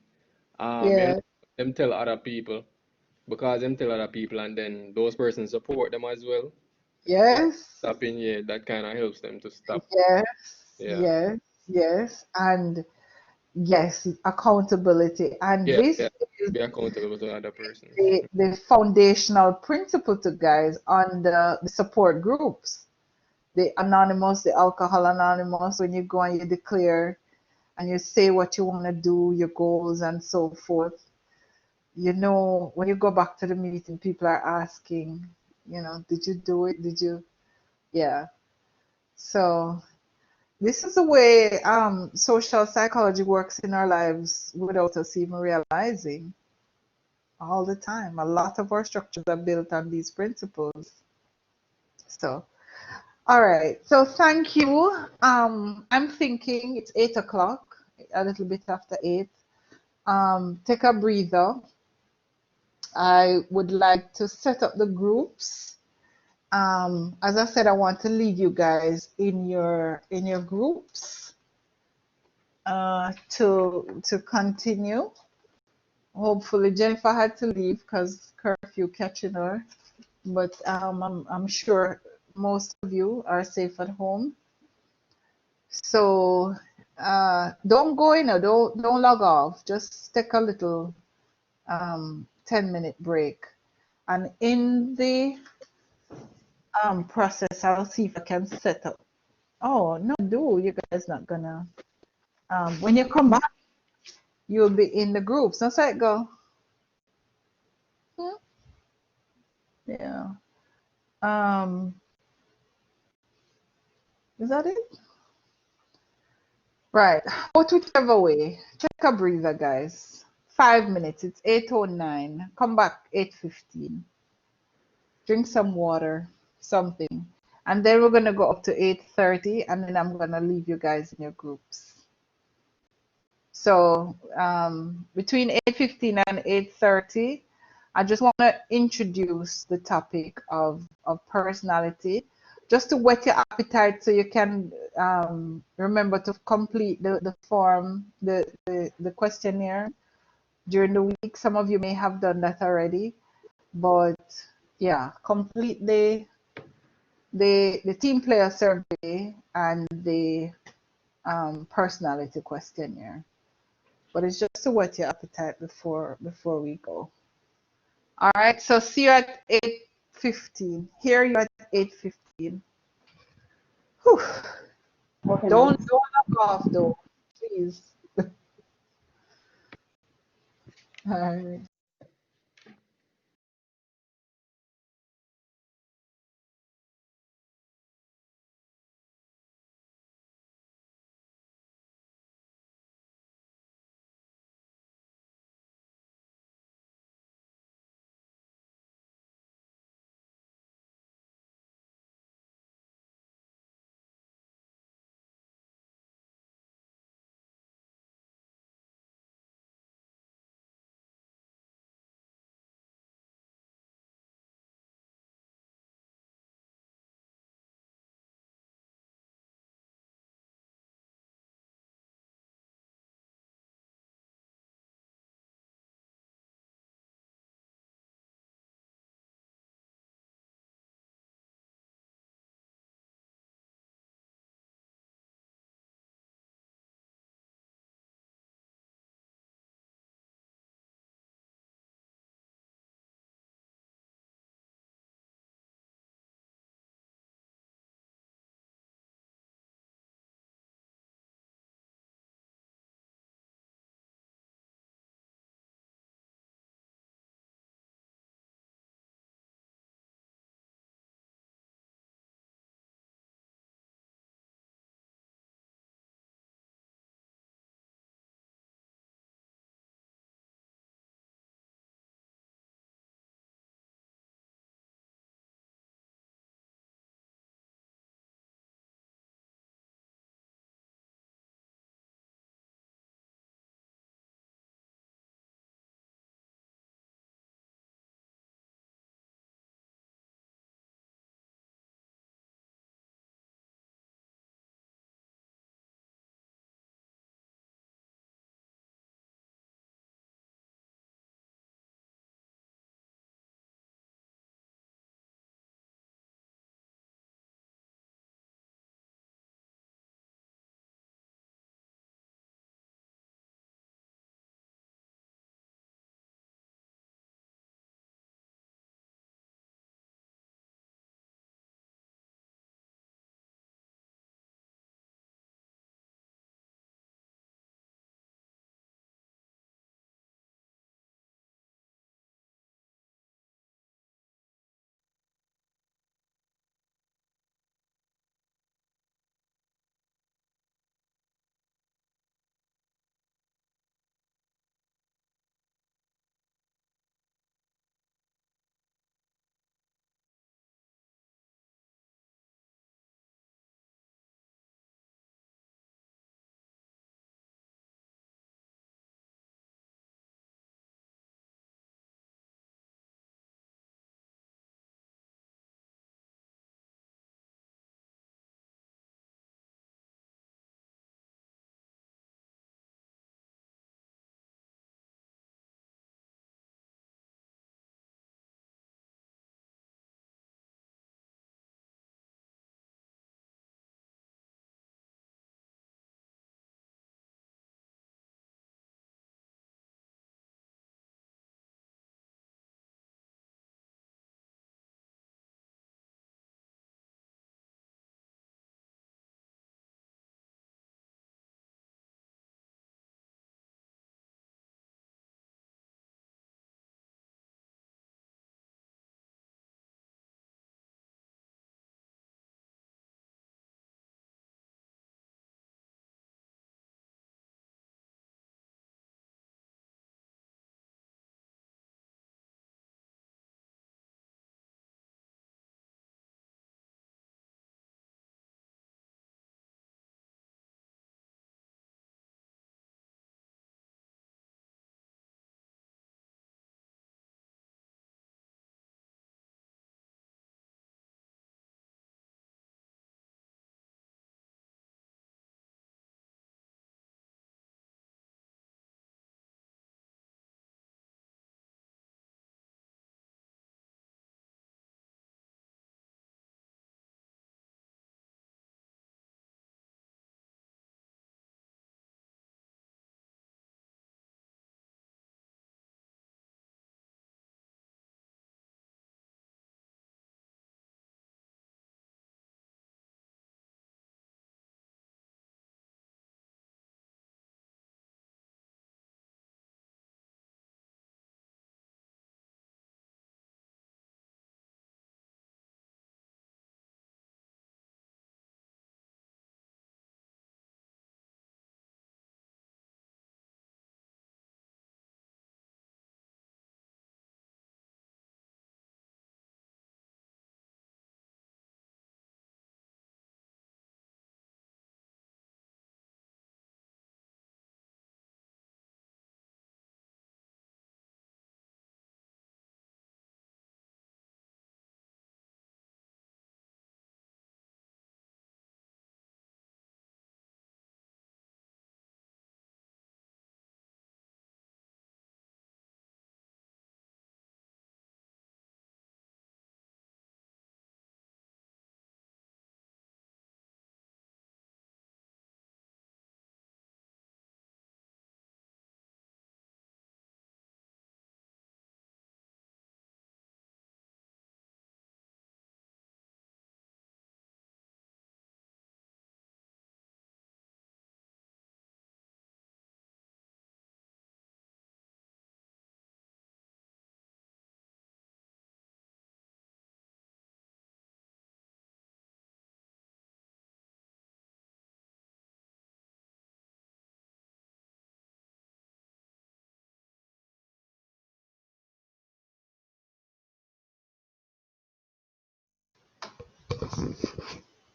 you know, Yeah. them tell other people, because them tell other people and then those persons support them as well. Yes. Stopping, yeah, that kind of helps them to stop. Yes. Yeah. Yes. Yes. And yes, accountability. And Yeah, this yeah. is Be accountable to other person. the foundational principle to guys on the support groups. The anonymous, the alcohol anonymous, when you go and you declare and you say what you want to do, your goals and so forth. You know, when you go back to the meeting, people are asking, you know, did you do it? Did you? Yeah. So this is the way social psychology works in our lives without us even realizing all the time. A lot of our structures are built on these principles. So, all right. So thank you. I'm thinking it's 8 o'clock, a little bit after 8. Take a breather. I would like to set up the groups. As I said, I want to leave you guys in your groups to continue. Hopefully, Jennifer had to leave because curfew catching her, but I'm sure most of you are safe at home. So don't go in or don't log off. Just take a little 10-minute break, and in the process, I'll see if I can set up. Oh no, you guys not gonna. When you come back, you'll be in the groups. That's how it go. Hmm? Yeah. Is that it? Right. But whichever way, take a breather, guys. 5 minutes. It's 8:09. Come back 8:15. Drink some water, something. And then we're gonna go up to 8:30, and then I'm gonna leave you guys in your groups. So between 8:15 and 8:30, I just want to introduce the topic of personality, just to whet your appetite so you can remember to complete the form, the questionnaire during the week. Some of you may have done that already, but yeah, complete the team player survey and the personality questionnaire. But it's just to whet your appetite before we go. All right, so see you at 8:15. Hear you at 8:15. Okay, Don't miss. knock off though, please. All right.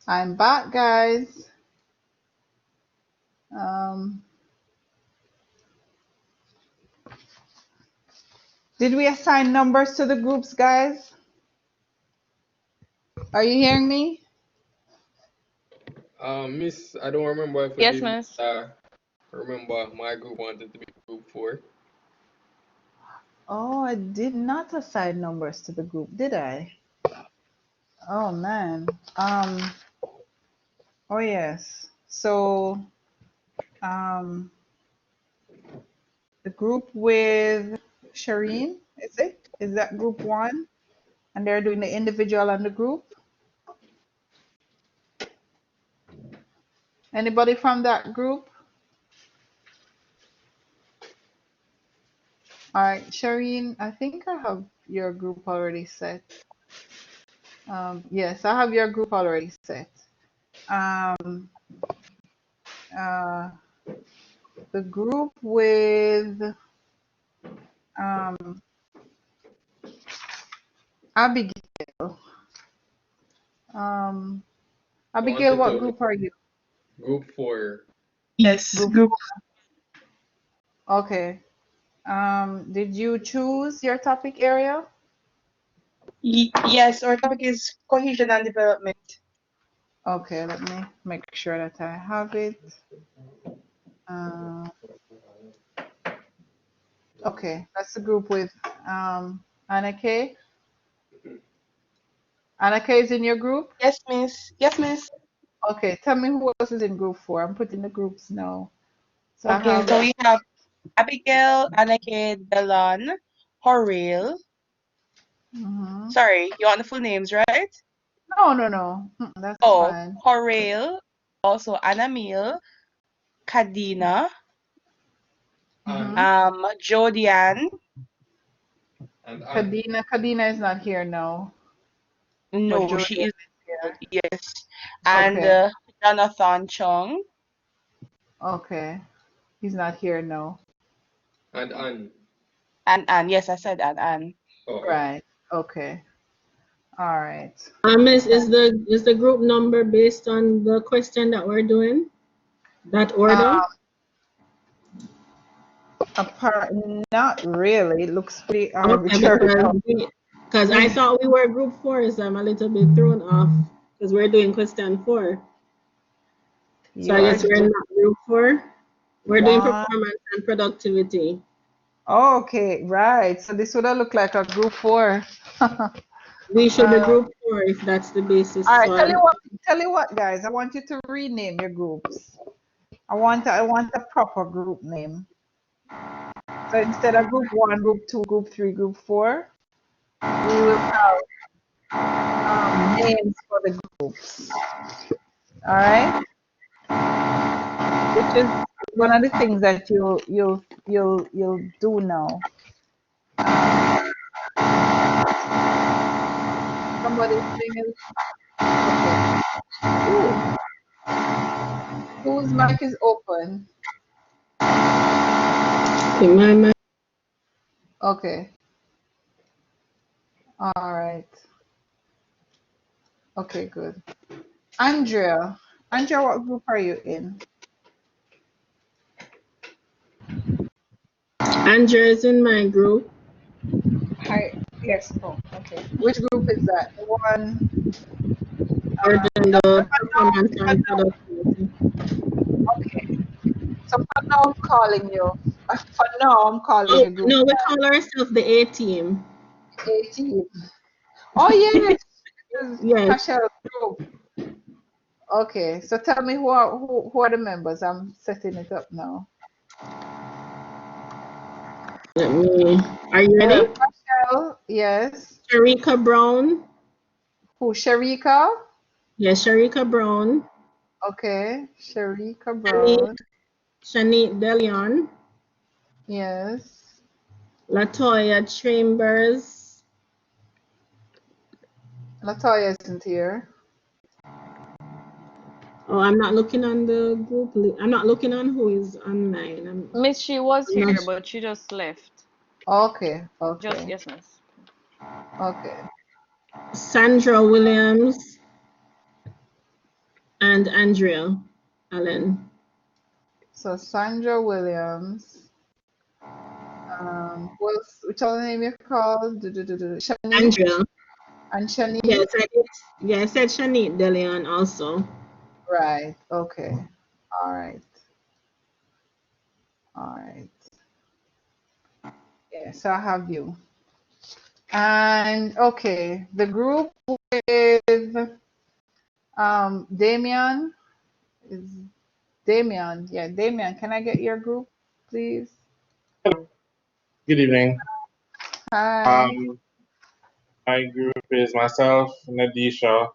I'm back, guys. Did we assign numbers to the groups, guys? Are you hearing me? Miss, I don't remember if we Yes, did. miss. Remember my group wanted to be group 4. Oh, I did not assign numbers to the group, did I? Oh man. Oh yes. So the group with Shireen, is it? Is that group 1? And they're doing the individual and the group? Anybody from that group? All right, Shireen, I think I have your group already set. Yes, I have your group already set. Uh, the group with Abigail. Abigail, what group are you? Group 4. Yes, Group 4. Okay. Did you choose your topic area? Yes, our topic is cohesion and development. Okay, let me make sure that I have it. Okay, that's the group with Anna Kay. Anna Kay is in your group? Yes, miss. Yes, miss. Okay, tell me who else is in group 4. I'm putting the groups now. So I Okay, have so we have Abigail, Anake, Delon, Horil. Sorry, you want the full names, right? no. That's fine. Horil, also Anamil, Kadina, Jodian. Kadina is not here now. No, But she is here. yes. And Okay. Jonathan Chung. Okay. He's not here now. And Anne. And yes, I said and. Right. Okay. All right. Miss, is the group number based on the question that we're doing? That order? Not really. It looks pretty Okay, arbitrary. because I thought we were group 4, so I'm a little bit thrown off because we're doing question 4. So I guess we're not group 4. We're doing performance and productivity. Okay, right. So this would have looked like a group 4. We should be group 4 if that's the basis. All right, So tell you what, guys. I want you to rename your groups. I want a proper group name. So instead of group 1, group 2, group 3, group 4, we will have names for the groups. All right, which is one of the things that you'll do now. Somebody's thing is okay. Ooh. Whose mic is open? my mic. Okay. All right. Okay, good. Andrea, what group are you in? Andrea is in my group. Hi. Yes. Oh, okay. Which group is that? The one. We're doing the performance and productivity. Okay. So for now, I'm calling you. For now, I'm calling you group. No, we call ourselves the A team. A team. Oh yes. Yes. Cashel group. Okay. So tell me who are the members? I'm setting it up now. Are you ready? Cashel, yes. Sharika Brown. Who? Sharika? Yes, Sharika Brown. Okay. Sharika Brown. Shanique Delion. Yes. Latoya Chambers. Latoya isn't here. Oh, I'm not looking on the group. I'm not looking on who is online. Miss, she was here, but she just left. Okay. Just yes, miss. Okay. Sandra Williams. and Andrea Allen. So Sandra Williams. Which other name you called? Shanique? Andrea. And Shanique? Yes, I did. Yeah, I said Shanique DeLeon also. Right. Okay. All right. All right. Yeah, so I have you. And okay, the group with Damien is Damien. Yeah, Damien, can I get your group, please? Hello. Good evening. Hi. My group is myself, Nadisha,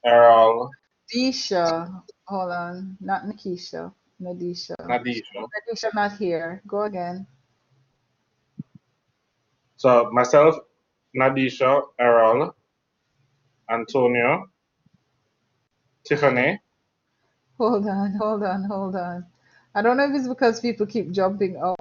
Errol, Disha. Hold on. Not Nikisha. Nadisha. Nadisha. Nadisha not here. Go again. So myself, Nadisha, Errol, Antonio, Tiffany. Hold on. I don't know if it's because people keep jumping out.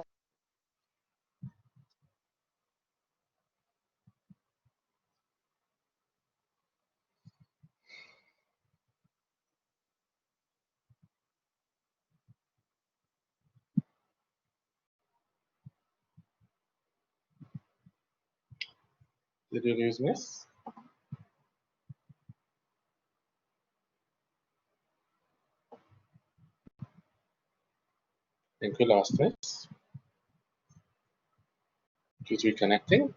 Did you lose Miss? I think we lost Miss. She's reconnecting.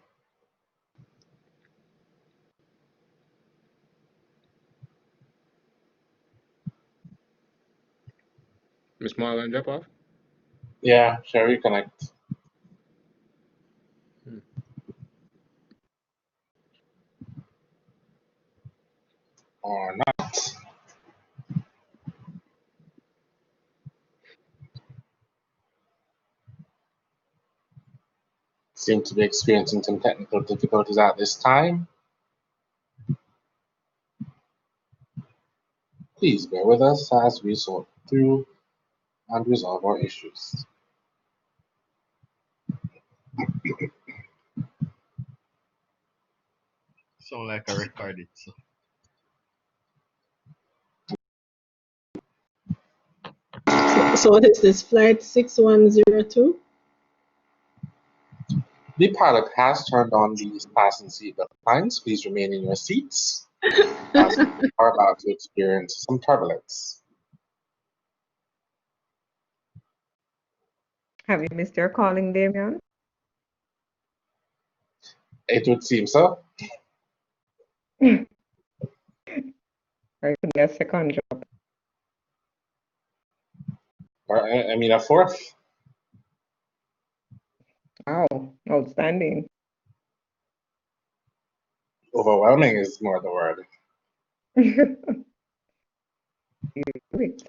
Miss Marlon drop off? Yeah, shall we reconnect? Or not? Seem to be experiencing some technical difficulties at this time. Please bear with us as we sort through and resolve our issues. Sound like a recorded. So what is this, flight 6102? The pilot has turned on the fasten seatbelt signs. Please remain in your seats as we are about to experience some turbulence. Have you missed your calling, Damien? It would seem so. I could get a second job. Or, I mean, a fourth. Wow, outstanding. Overwhelming is more the word. You do it.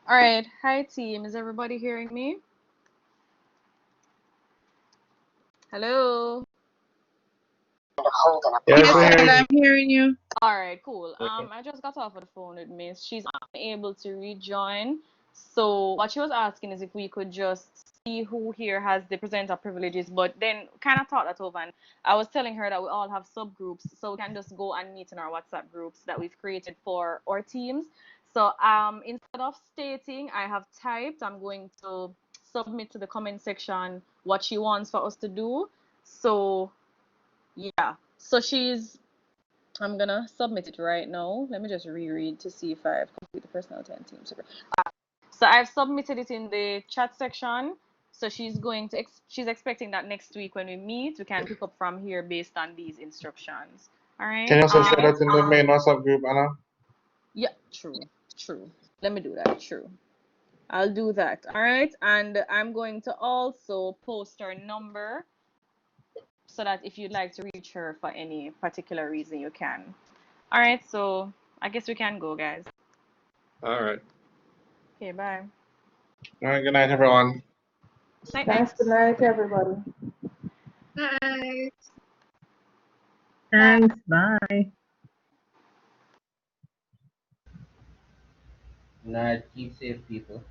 All right. Hi, team. Is everybody hearing me? Hello. Yes, Yes, we're and hearing I'm hearing you. All right, cool. I just got off of the phone with Miss. She's unable to rejoin. So what she was asking is if we could just see who here has the presenter privileges, but then kind of thought that over. And I was telling her that we all have subgroups, so we can just go and meet in our WhatsApp groups that we've created for our teams. So instead of stating, I have typed, I'm going to submit to the comment section what she wants for us to do. So yeah. So I'm gonna submit it right now. Let me just reread to see if I've completed the personality and team super. So I've submitted it in the chat section. So she's going to she's expecting that next week when we meet, we can pick up from here based on these instructions. All right. Can you also share that in the main WhatsApp group, Anna? Yeah, true. Let me do that. True. I'll do that. All right. And I'm going to also post her number so that if you'd like to reach her for any particular reason, you can. All right. So I guess we can go, guys. All right. Okay, bye. All right, good night, everyone. Thanks. Good night, everybody. Bye. Thanks. Bye. Night. Keep safe, people.